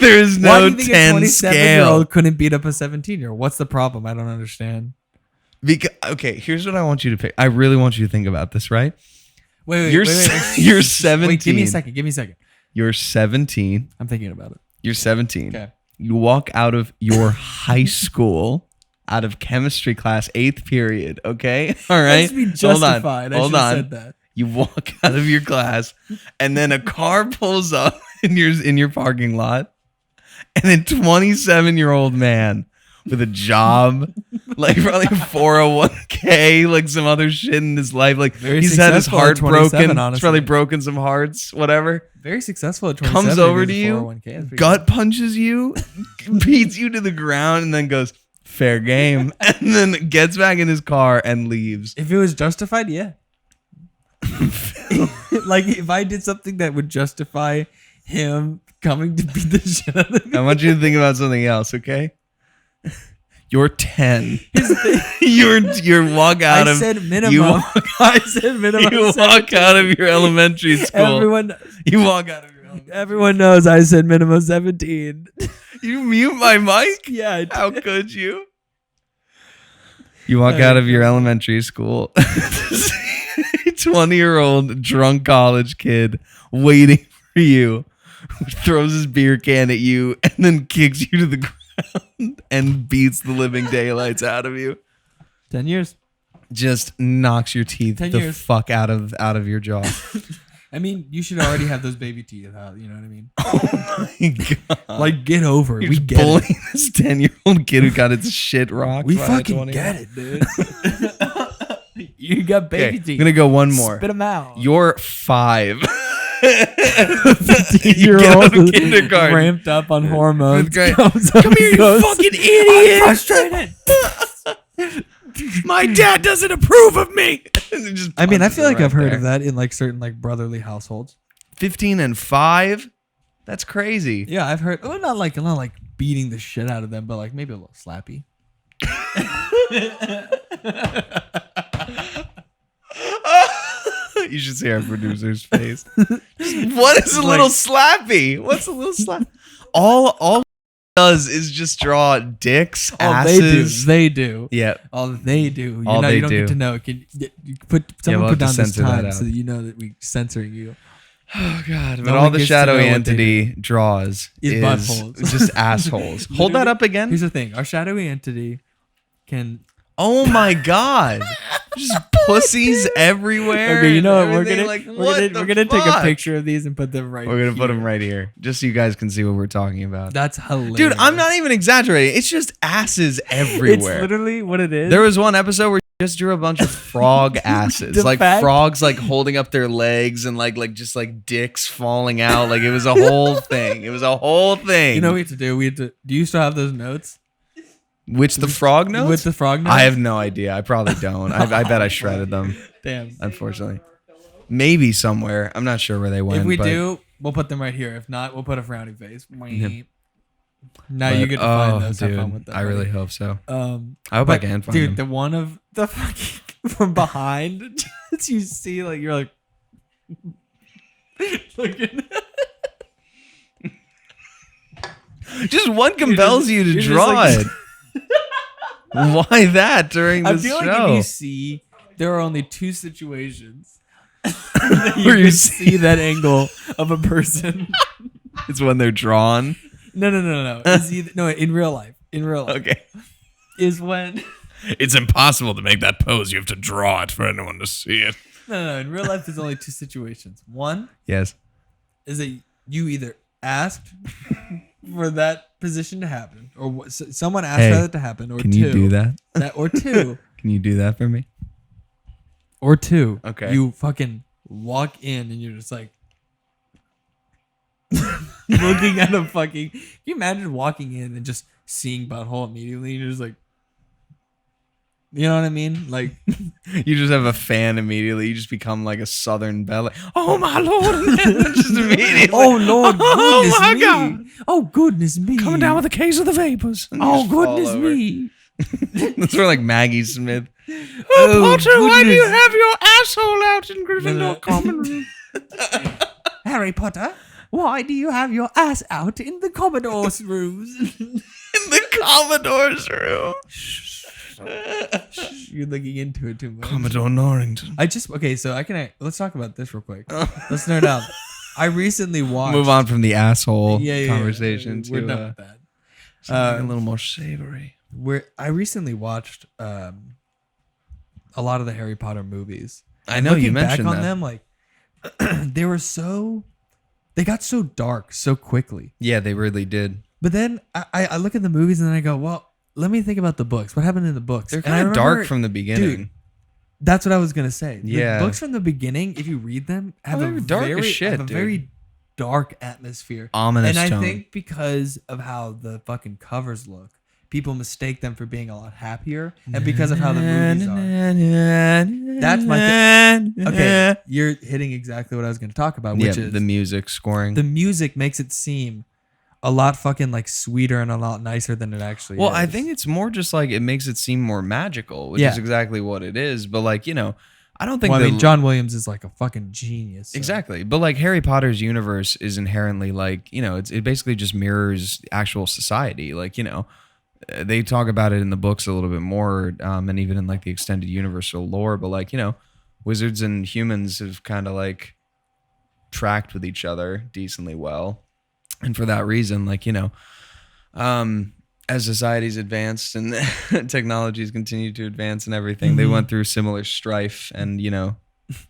There is Why do no you think a 10 27-year-old scale. couldn't beat up a 17-year-old? What's the problem? I don't understand. Because, okay, here's what I want you to pick. I really want you to think about this, right? Wait, You're you're Wait, 17. give me a second. Give me a second. You're 17. I'm thinking about it. You're 17. Okay. You walk out of your high school, out of chemistry class, 8th period. Okay, all right. Let's be justified. I Hold should have on. said that. You walk out of your class, and then a car pulls up in your parking lot, and a 27-year-old man with a job, like probably a 401k, like some other shit in his life, like Very he's had his successful heart at 27, broken. He's honestly. probably broken some hearts, whatever. Very successful at 27. Comes over to because you, of 401k. That's pretty gut punches you, beats you to the ground, and then goes, fair game, and then gets back in his car and leaves. good. If it was justified, yeah. Like if I did something that would justify him coming to beat the shit out of me. I want you to think about something else, okay? You're 10. Here's the thing. You're walk out I of said minimum. you walk, I said minimum. you walk out of your elementary school. You walk out of your elementary. Everyone knows I said minimum 17. You mute my mic? Yeah. I How could you? You walk out of your elementary school. 20-year-old drunk college kid waiting for you, who throws his beer can at you and then kicks you to the ground and beats the living daylights out of you. 10 years. Just knocks your teeth 10 the years. fuck out of your jaw. I mean, you should already have those baby teeth out. You know what I mean? Oh my god! Like, get over it. You're We just get it. bullying this 10-year-old kid who got its shit rocked. We by a fucking 20-year-old. get it, dude. You got baby Okay, teeth. I'm gonna go one more. Spit them out. You're 5. 15-year-old Get out of kindergarten. ramped up on hormones. Fifth grade. Comes up Come here, and you goes, fucking idiot! I'm frustrated. My dad doesn't approve of me. I mean, I feel like I've heard of that in like certain like brotherly households. 15 and 5. That's crazy. Yeah, I've heard. Well, not like beating the shit out of them, but like maybe a little slappy. You should see our producer's face. What is a little slappy? What's a little slap? All he does is just draw dicks, asses. They do. Yeah. All they do. You All know, they you don't do. get to know. Can you put we'll someone have put to down this censor that time out. so that you know that we censoring you. Oh god! But No all one the gets to shadowy know what they entity draws Is is buttholes. just assholes. Hold that up again. Here's the thing: our shadowy entity can. Oh my god! Just pussies everywhere. Okay, you know what? and We're everything. gonna like, what we're gonna take a fuck? picture of these and put them right. We're gonna put here. them right here, just so you guys can see what we're talking about. That's hilarious, Dude, I'm not even exaggerating. It's just asses everywhere. It's literally what it is. There was one episode where you just drew a bunch of frog asses, The like fact- frogs, like holding up their legs and like just like dicks falling out. Like it was a whole thing. It was a whole thing. You know what we had to do? We had to. Do you still have those notes which the frog notes? with the frog notes? I have no idea. I probably don't. I bet I shredded them. Damn. Unfortunately, maybe somewhere. I'm not sure where they went. If we but, do, we'll put them right here. If not, we'll put a frowny face. Now but- you get to find those. Have fun dude, with them. I really hope so. I hope I but, can find dude, them. the one of the fucking from behind, just you see like you're like looking. Just one compels you to you're just draw like- it. Why that during I this feel show? like if you see, there are only two situations that you Where you can see that angle of a person. It's when they're drawn. No. It's either, no, in real life. In real life. Okay. Is when It's impossible to make that pose. You have to draw it for anyone to see it. no. In real life, there's only two situations. One Yes. is that you either asked for that position to happen, or someone asked Hey, for that to happen, or Can two. you do that? Or two. Can you do that for me? Or two. Okay. You fucking walk in and you're just like looking at a fucking. Can you imagine walking in and just seeing butthole immediately? You're just like, you know what I mean? Like, You just have a fan immediately. You just become like a Southern belle. Oh my lord! And then just immediately. oh Lord, Oh goodness my me. God. Oh goodness me. Coming down with a case of the vapors. And you Oh just fall goodness over. me. That's where like Maggie Smith. Oh, Potter, why do you goodness. have your asshole out in Gryffindor No. Common Room? Harry Potter. Why do you have your ass out in the Commodore's rooms? In the Commodore's room. You're looking into it too much. Commodore Norrington. Let's talk about this real quick. Let's nerd out. I recently watched. Move on from the asshole Yeah. conversation We're to done with that. something a little more savory. I recently watched a lot of the Harry Potter movies. I know you Looking mentioned back on that. them, like they got so dark so quickly. Yeah, they really did. But then I look at the movies and then I go, well, let me think about the books. What happened in the books? They're And I kind of remember- dark from the beginning. Dude, that's what I was gonna say. Yeah. The books from the beginning, if you read them, have they're dark as shit, dude. very dark atmosphere. Ominous And I tone. think because of how the fucking covers look, people mistake them for being a lot happier, and because of how the movies are. That's my thing. Okay, you're hitting exactly what I was going to talk about, which is the music scoring. the music makes it seem a lot fucking like sweeter and a lot nicer than it actually Well, is. I think it's more just like it makes it seem more magical, which Yeah. is exactly what it is. But like, you know, I don't think Well, I mean, John Williams is like a fucking genius. So. Exactly. But like Harry Potter's universe is inherently like, you know, it basically just mirrors actual society. Like, you know, they talk about it in the books a little bit more, and even in like the extended universal lore. But like, you know, wizards and humans have kind of like tracked with each other decently well. And for that reason, like, you know, as society's advanced and technologies continue to advance and everything, they went through similar strife and, you know,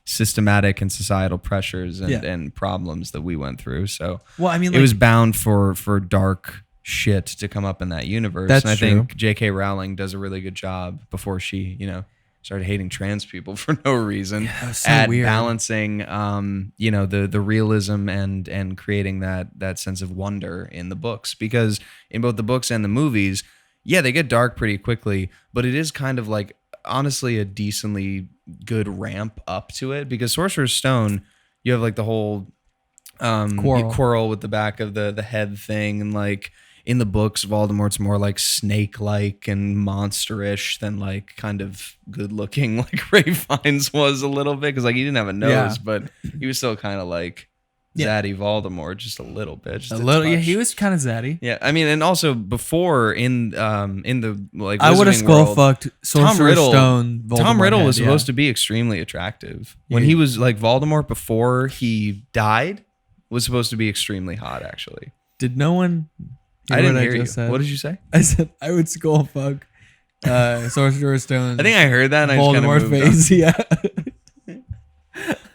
systematic and societal pressures and problems that we went through. So Well, I mean, it was bound for dark shit to come up in that universe. That's and I true. think J.K. Rowling does a really good job before she, you know, started hating trans people for no reason so at weird. balancing, you know, the realism and creating that sense of wonder in the books. Because in both the books and the movies, yeah, they get dark pretty quickly, but it is kind of like honestly a decently good ramp up to it. Because Sorcerer's Stone, you have like the whole quarrel with the back of the head thing, and like in the books, Voldemort's more like snake-like and monsterish than like kind of good-looking like Ray Fiennes was a little bit, because like he didn't have a nose, Yeah. but he was still kind of like zaddy Voldemort, just a little bit, just a little. Yeah, touch. he was kind of zaddy. Yeah, I mean, and also before in the like I would have Wizarding skull world, fucked Sorcerer's Stone. Tom Riddle was supposed to. to be extremely attractive. When Yeah. he was like Voldemort before he died, was supposed to be extremely hot. Actually, Did no one? I didn't what hear you. just said? What did you say? I said I would skull fuck Sorcerer's Stone. I think I heard that. And I just kind Voldemort of moved on. face. Yeah,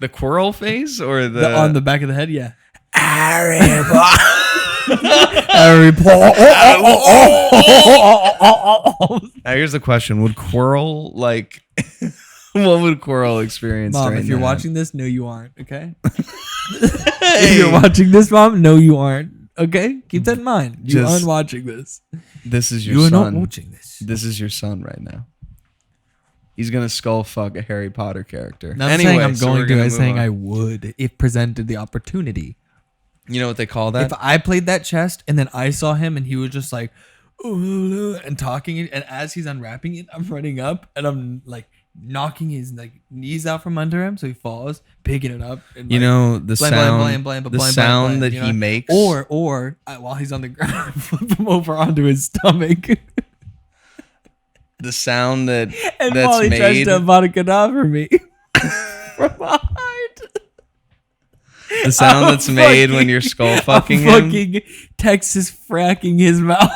The quirrel face or the on the back of the head. Yeah. Harry Harry Potter. Now here's the question: would Quirrell like? What would Quirrell experience? Mom, during if you're that? watching this, no, you aren't. Okay. If you're watching this, Mom, no, you aren't. Okay, keep that in mind. You Just- aren't watching this. This is your You are son. not watching this. This is your son right now. He's gonna skull fuck a Harry Potter character. Not Anyway, saying I'm so going we're to. gonna I'm move saying on. I would if presented the opportunity. You know what they call that? If I played that chest and then I saw him and he was just like, "Ooh," and talking it, and as he's unwrapping it, I'm running up and I'm like knocking his like knees out from under him so he falls, picking it up. And, You like, know the blam, sound, blam, blam, blam, the blam, sound blam, that you he know? makes, Or while he's on the ground, flip him over onto his stomach. the sound that And that's while he tries made, to Avada for me from behind. the sound I'm that's made when fucking- you're skull I'm fucking him. fucking Texas fracking his mouth.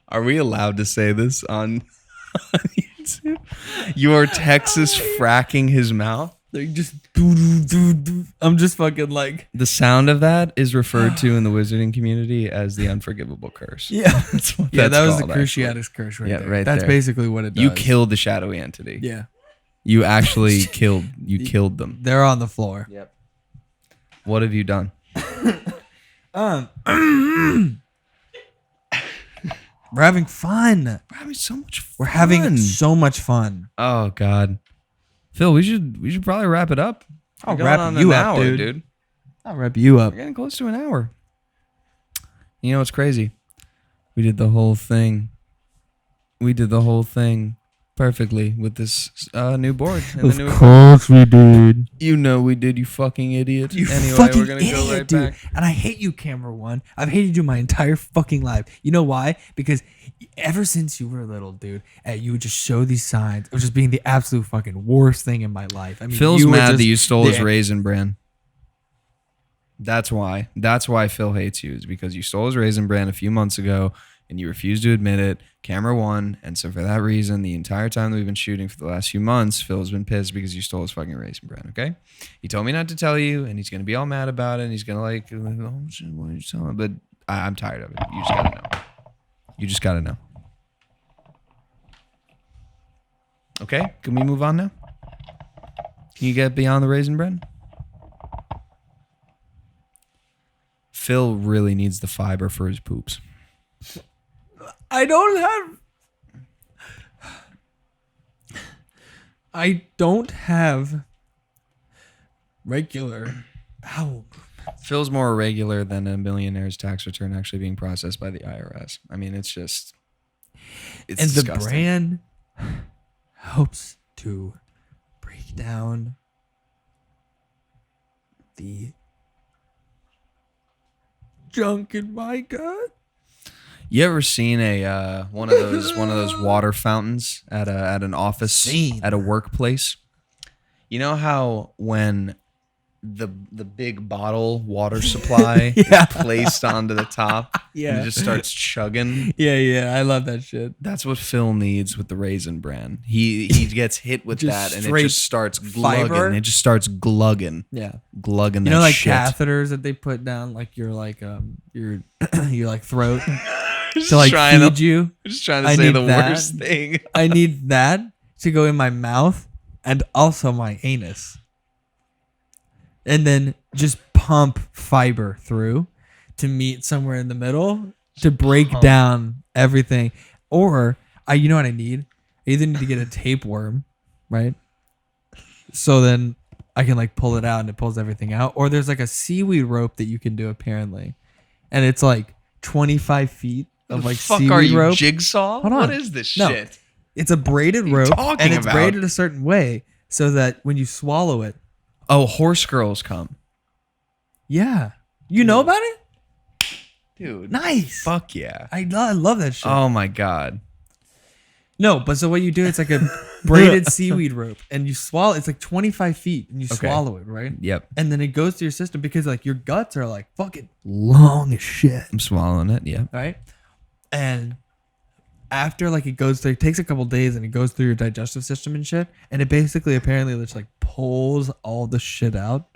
Are we allowed to say this on YouTube? You are Texas fracking his mouth. Like just doo, doo, doo, doo. I'm just fucking like, The sound of that is referred to in the wizarding community as the unforgivable curse. yeah. That's what Yeah, that's that was the called, actually. Cruciatus curse right Yeah, there. right That's there. basically what it does. You killed the shadowy entity. Yeah. You actually killed them. They're on the floor. Yep. What have you done? We're having fun. We're having so much fun. We're having so much fun. Oh God. Phil, we should probably wrap it up. I'll We're going wrap on you an up, hour, dude. I'll wrap you up. We're getting close to an hour. You know what's crazy? We did the whole thing. perfectly with this new board. And the new course we did. You know we did, you fucking idiot. You anyway, fucking we're gonna idiot, go right dude. back. And I hate you, Camera One. I've hated you my entire fucking life. You know why? Because ever since you were little, dude, you would just show these signs of just being the absolute fucking worst thing in my life. I mean, Phil's you were mad just that you stole his the- Raisin Bran. That's why. That's why Phil hates you, is because you stole his Raisin Bran a few months ago and you refused to admit it. Camera One. And so for that reason, the entire time that we've been shooting for the last few months, Phil's been pissed because you stole his fucking Raisin Bran, okay? He told me not to tell you, and he's going to be all mad about it, and he's going to like, oh shit, why did you tell him? But I'm tired of it. You just got to know. You just got to know. Okay? Can we move on now? Can you get beyond the Raisin Bran? Phil really needs the fiber for his poops. I don't have regular bowel. Phil's more irregular than a millionaire's tax return actually being processed by the IRS. I mean, it's just... It's And disgusting. the brand helps to break down the junk in my gut. You ever seen a one of those water fountains at an office Seen. at a workplace? You know how when the big bottle water supply Yeah. is placed onto the top and Yeah. it just starts chugging? Yeah, I love that shit. That's what Phil needs with the Raisin Bran. He gets hit with Just that and it straight just starts fiber? glugging. It just starts glugging Yeah. that You know, like shit. catheters that they put down, like your your like throat Just to like trying feed you. Just trying to I say need the that. worst thing. I need that to go in my mouth and also my anus. And then just pump fiber through to meet somewhere in the middle to break down everything. Or you know what I need? I either need to get a tapeworm, right? So then I can like pull it out and it pulls everything out. Or there's like a seaweed rope that you can do apparently. And it's like 25 feet of like fuck seaweed are you, rope. Jigsaw? Hold on. What is this No. shit? It's a braided What are you rope talking and it's about? braided a certain way so that when you swallow it, Oh, horse girls come. yeah. You know about it? Dude. Nice. Fuck yeah. I love that shit. Oh my god. No, but so what you do, it's like a braided seaweed rope and you swallow, it's like 25 feet and you Okay. swallow it, right? Yep. And then it goes to your system because like your guts are like fucking long as shit, I'm swallowing it. Yep. right? And after like it goes through, it takes a couple days and it goes through your digestive system and shit. And it basically apparently just like pulls all the shit out.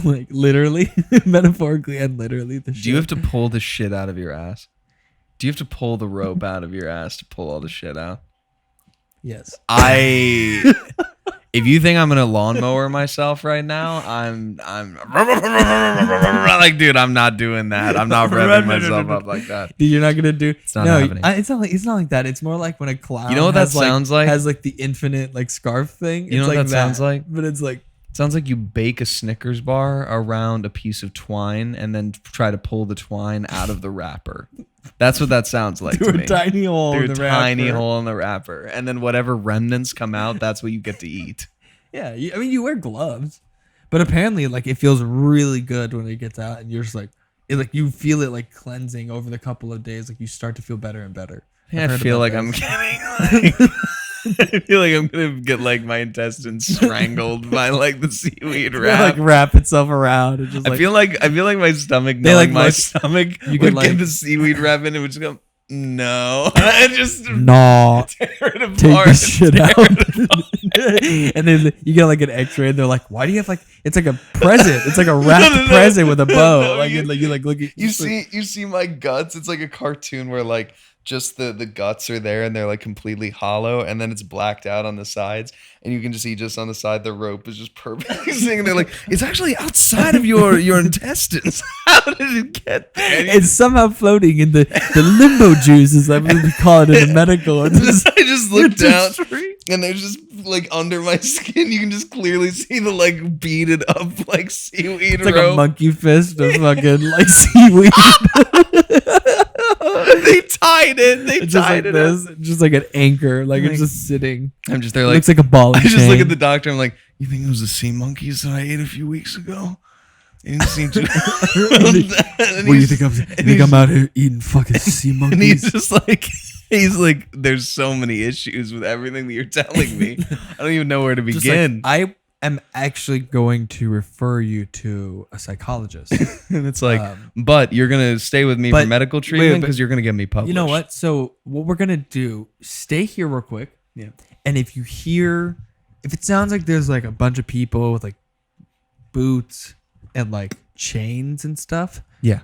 Like literally, metaphorically and literally the shit. Do you have to pull the shit out of your ass? Do you have to pull the rope out of your ass to pull all the shit out? Yes. If you think I'm gonna lawnmower myself right now, I'm like, dude, I'm not doing that. I'm not revving myself up like that. Dude, you're not gonna do. It's not happening. It's not like that. It's more like when a clown. You know what that has, sounds like? Has like the infinite like scarf thing. You know It's what that sounds like? But it's like It sounds like you bake a Snickers bar around a piece of twine and then try to pull the twine out of the wrapper. That's what that sounds like through to me. a tiny hole. Through in a the tiny wrapper. hole in the wrapper, and then whatever remnants come out, that's what you get to eat. Yeah, I mean you wear gloves, but apparently like it feels really good when it gets out, and you're just like you feel it like cleansing over the couple of days. Like you start to feel better and better. Yeah, I've I heard feel about like I'm this. getting like, I feel like I'm gonna get like my intestines strangled by like the seaweed They, wrap. like wrap itself around and just like I feel like my stomach, They, knowing like, my look- stomach you would could, like- get the seaweed wrap in, it would just go, no. And just no. tear it Take apart. this shit tear out. it And then you get like an X-ray, and they're like, "Why do you have like it's like a present? It's like a wrapped No. present with a bow." No, like you- you like look at You see my guts? It's like a cartoon where like just the guts are there and they're like completely hollow, and then it's blacked out on the sides, and you can just see just on the side the rope is just perfectly singing. They're like, it's actually outside of your intestines. How did it get there? it's somehow floating in the limbo juices, like we call it in the medical. It's just, I just look down, industry. and there's just like under my skin, you can just clearly see the like beaded up like seaweed It's like rope. a monkey fist of fucking like seaweed. They tied it. They It's just like tied it. this, just like an anchor, like Like- it's just sitting. I'm just there It like. looks like a ball. I and just look chain. at the doctor. I'm like, you think it was the sea monkeys that I ate a few weeks ago? It didn't seem to. And What do you he's- think I'm? and Think he's- I'm out here eating fucking sea And he's monkeys? just like, he's like, there's so many issues with everything that you're telling me. I don't even know where to Just like, begin. I am actually going to refer you to a psychologist. And it's like, Um, but you're gonna stay with me for but- medical wait, treatment but- because you're gonna get me published. You know what? So what we're gonna do? Stay here real quick. Yeah. And if it sounds like there's like a bunch of people with like boots and like chains and stuff, Yeah.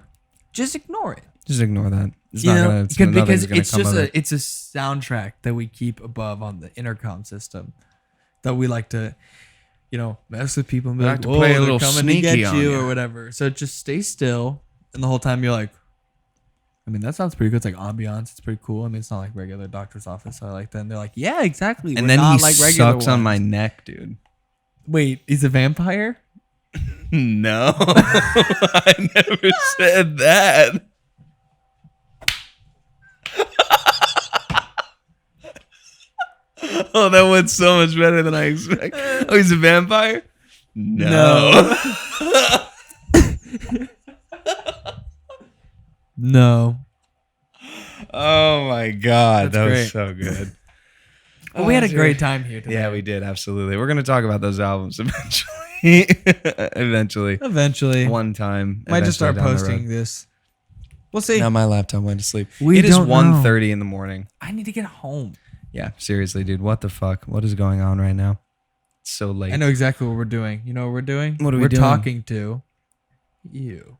just ignore it. Just ignore that. It's You not know, gonna. It's because nothing's gonna it's come just of it. it's a soundtrack that we keep above on the intercom system that we like to, mess with people and be We like, like to "Whoa, play a they're little coming to sneaky get on you," you. or whatever. So just stay still, and the whole time you're like, I mean, that sounds pretty good. It's like ambiance. It's pretty cool. I mean, it's not like regular doctor's office. I like that. And they're like, yeah, exactly. And We're then not he like regular sucks on my ones." neck, dude. Wait, he's a vampire? No, I never said that. Oh, that went so much better than I expected. Oh, he's a vampire? No. No. Oh my god, That's that was great. so good. Well, we had a dude. great time here today. Yeah, we did absolutely. We're gonna talk about those albums eventually. Eventually, Eventually. one time. Might just start eventually down the posting road. this. We'll see. Now my laptop went to sleep. We It is don't know. 1:30 in the morning. I need to get home. Yeah, seriously, dude. What the fuck? What is going on right now? It's so late. I know exactly what we're doing. You know what we're doing? What are we We're doing? talking to you.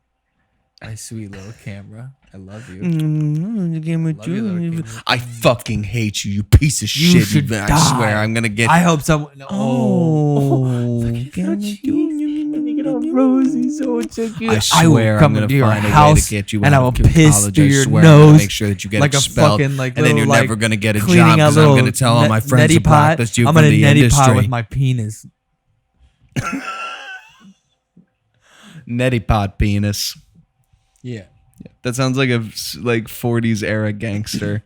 My sweet little camera. I love you. Love you, little kid. I fucking hate you, you piece of You shit. should I die. swear I'm gonna get. I hope someone. Oh. Rosie, so cute. I swear will come I'm into gonna your find a way house to get you and out I will of piss college. through I your swear I'm gonna nose make sure that you get like a expelled, fucking, like, and then you're little, never like, gonna get a cleaning job out because I'm little gonna tell all my friends neti to pot. blacklist you I'm from gonna the neti pot industry. with my penis. Neti pot penis. Yeah. That sounds like a 40s era gangster.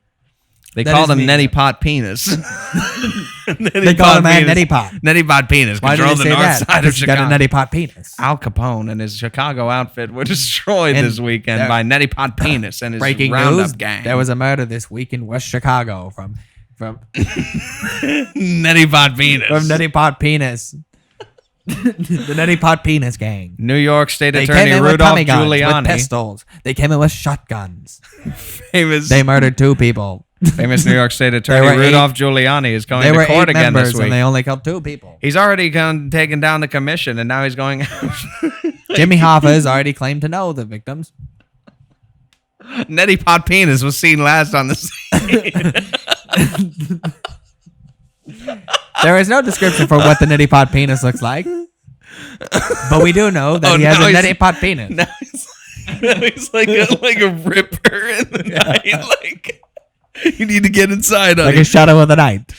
They That called is him me. Neti Pot Penis. They call him a neti pot. Neti Pot Penis Why do they controls the say north that? side of Because he's got a Chicago. neti pot penis. Al Capone and his Chicago outfit were destroyed And this weekend there- by Neti Pot Penis and his Breaking Roundup news: gang. there was a murder this week in West Chicago from Neti Pot Penis. neti pot penis. The neti pot penis gang. New York State They Attorney came in with Rudolph Tommy guns, with Giuliani, pistols. They came in with shotguns. famous, They murdered 2 people. famous New York State There Attorney were Rudolph Giuliani is going There to were court 8 again members this week. and they only killed 2 people. He's already taken down the commission and now he's going. Jimmy Hoffa has already claimed to know the victims. Neti Pot Penis was seen last on the scene. There is no description for what the neti pot penis looks like. But we do know that Oh, he has now a he's- neti pot penis. Now he's like a ripper in the night. Like, you need to get inside on Like it. a shadow of the night.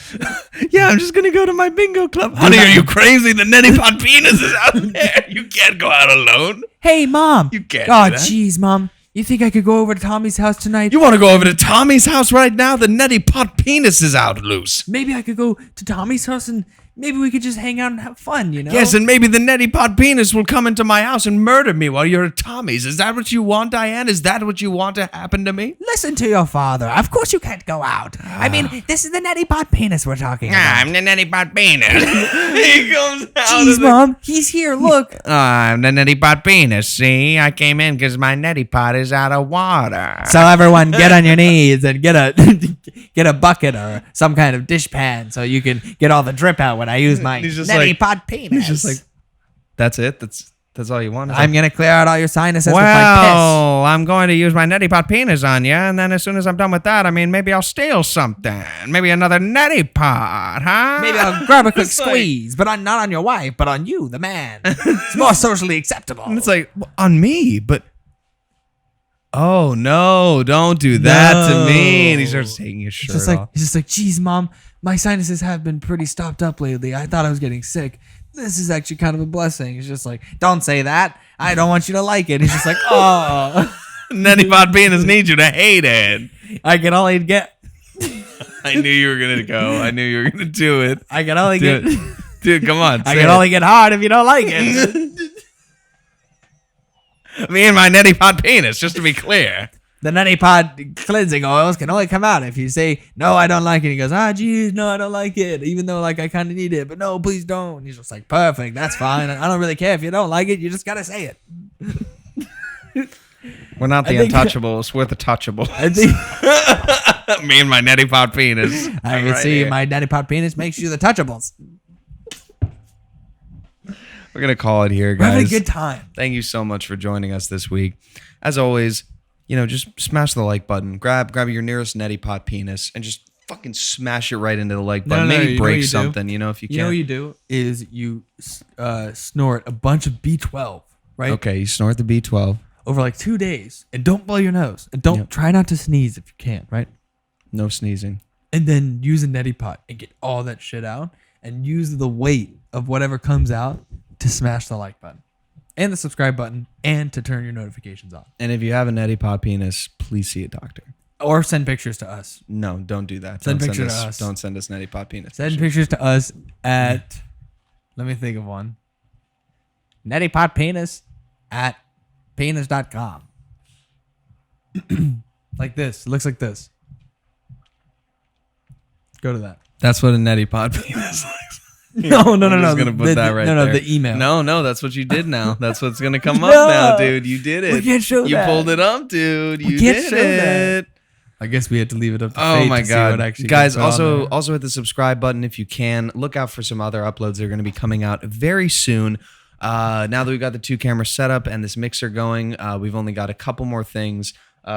Yeah, I'm just gonna go to my bingo club. Honey, are you crazy? The Neti Pot Penis is out there. You can't go out alone. Hey, Mom. You can't Oh, do that. jeez, Mom. You think I could go over to Tommy's house tonight? You want to go over to Tommy's house right now? The Neti Pot Penis is out loose. Maybe I could go to Tommy's house and maybe we could just hang out and have fun, you know? Yes, and maybe the Neti Pot Penis will come into my house and murder me while you're at Tommy's. Is that what you want, Diane? Is that what you want to happen to me? Listen to your father. Of course you can't go out. I mean, this is the neti pot penis we're talking about. I'm the Neti Pot Penis. He comes out Jeez, Mom. He's here. Look. I'm the Neti Pot Penis. See, I came in because my Neti Pot is out of water. So everyone get on your knees and get a bucket or some kind of dish pan so you can get all the drip out when I use my He's just neti like- pot penis. He's just like, that's it? That's all you want? It's I'm like, going to clear out all your sinuses with my well, I'm going to use my Neti Pot Penis on you, and then as soon as I'm done with that, I mean, maybe I'll steal something. Maybe another Neti Pot, huh? piss. Maybe I'll grab a quick It's like- squeeze, but not on your wife, but on you, the man. It's more socially acceptable. And it's like, well, on me, but... Oh, no, don't do that to me. And he starts taking his shirt off. He's just like, geez, Mom, my sinuses have been pretty stopped up lately. I thought I was getting sick. This is actually kind of a blessing. He's just like, don't say that. I don't want you to like it. He's just like, oh. Neti Pot Penis needs you to hate it. I can only get. I knew you were gonna go. I knew you were gonna do it. I can only Do get. it. Dude, come on. I say can it. only get hard if you don't like it. Me and my neti pot penis, just to be clear. The neti pot cleansing oils can only come out if you say, no, I don't like it. He goes, geez, no, I don't like it. Even though like I kind of need it, but no, please don't. And he's just like, perfect. That's fine. I don't really care if you don't like it. You just got to say it. We're not the I think- untouchables. We're the touchables. I think Me and my neti pot penis. I can Right see here. my neti pot penis makes you the touchables. We're gonna call it here, We're having guys. a good time. Thank you so much for joining us this week. As always, just smash the like button. Grab your nearest neti pot penis and just fucking smash it right into the like button. no, Maybe you know what break you do? something, if you can. You know what you do is you snort a bunch of B12, right? Okay, you snort the B12. Over like 2 days, and don't blow your nose, and don't try not to sneeze if you can, right? No sneezing. And then use a neti pot and get all that shit out, and use the weight of whatever comes out to smash the like button, and the subscribe button, and to turn your notifications on, And if you have a neti pot penis, please see a doctor. or send pictures to us. No, don't do that. Send Don't picture to us. Don't send us neti pot penis. Send pictures to us at. Let me think of one. Neti pot penis at penis.com. Like this. It looks like this. Go to that. That's what a neti pot penis looks. No. I'm just gonna put that right there. No, the email. No, that's what you did now. That's what's gonna come up No. now, dude. You did it. We can't show You that. pulled it up, dude. You can't did show it. that. I guess we had to leave it up to Oh fate my to see what god, actually guys! gets put on there. Also hit the subscribe button if you can. Look out for some other uploads that are going to be coming out very soon. Now that we've got the 2-camera setup and this mixer going, we've only got a couple more things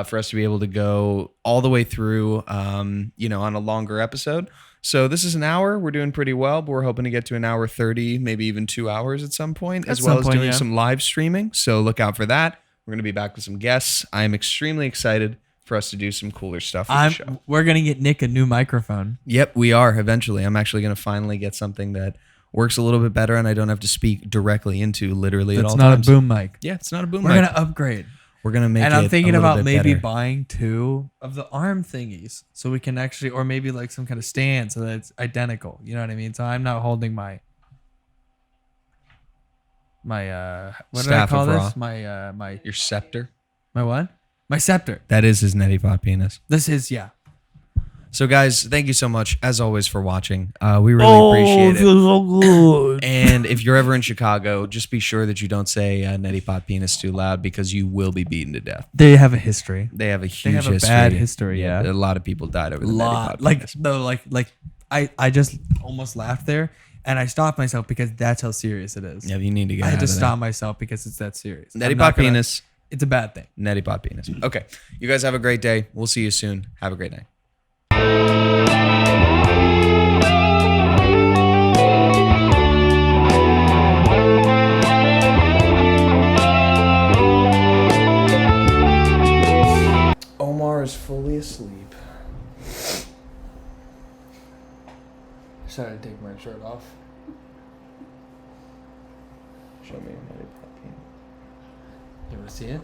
for us to be able to go all the way through. On a longer episode. So this is an hour. We're doing pretty well, but we're hoping to get to an hour 30, maybe even 2 hours at some point, At as well some as point, doing yeah. some live streaming. So look out for that. We're going to be back with some guests. I am extremely excited for us to do some cooler stuff with the show. We're gonna get Nick a new microphone. Yep, we are eventually. I'm actually going to finally get something that works a little bit better and I don't have to speak directly into literally at It's all not times. a boom mic. Yeah, it's not a boom We're mic. gonna upgrade. We're going to make it And I'm thinking a little about bit maybe better. buying 2 of the arm thingies so we can actually, or maybe like some kind of stand so that it's identical. You know what I mean? So I'm not holding my what did I Staff call of this? Ra. My Your scepter. my what? My scepter. That is his neti pot penis. This is So, guys, thank you so much, as always, for watching. We really appreciate it. so good. And if you're ever in Chicago, just be sure that you don't say neti pot penis too loud because you will be beaten to death. They have a history. They have a huge have a history. bad history, yeah. A lot of people died over the neti pot Like penis. no, like I just almost laughed there, and I stopped myself because that's how serious it is. Yeah, you need to get I had out to of there. stop myself because it's that serious. Neti I'm pot not gonna- penis. It's a bad thing. Neti pot penis. Okay. You guys have a great day. We'll see you soon. Have a great night. Omar is fully asleep. Decided to take my shirt off. Show me your neti pot penis. You want to see it?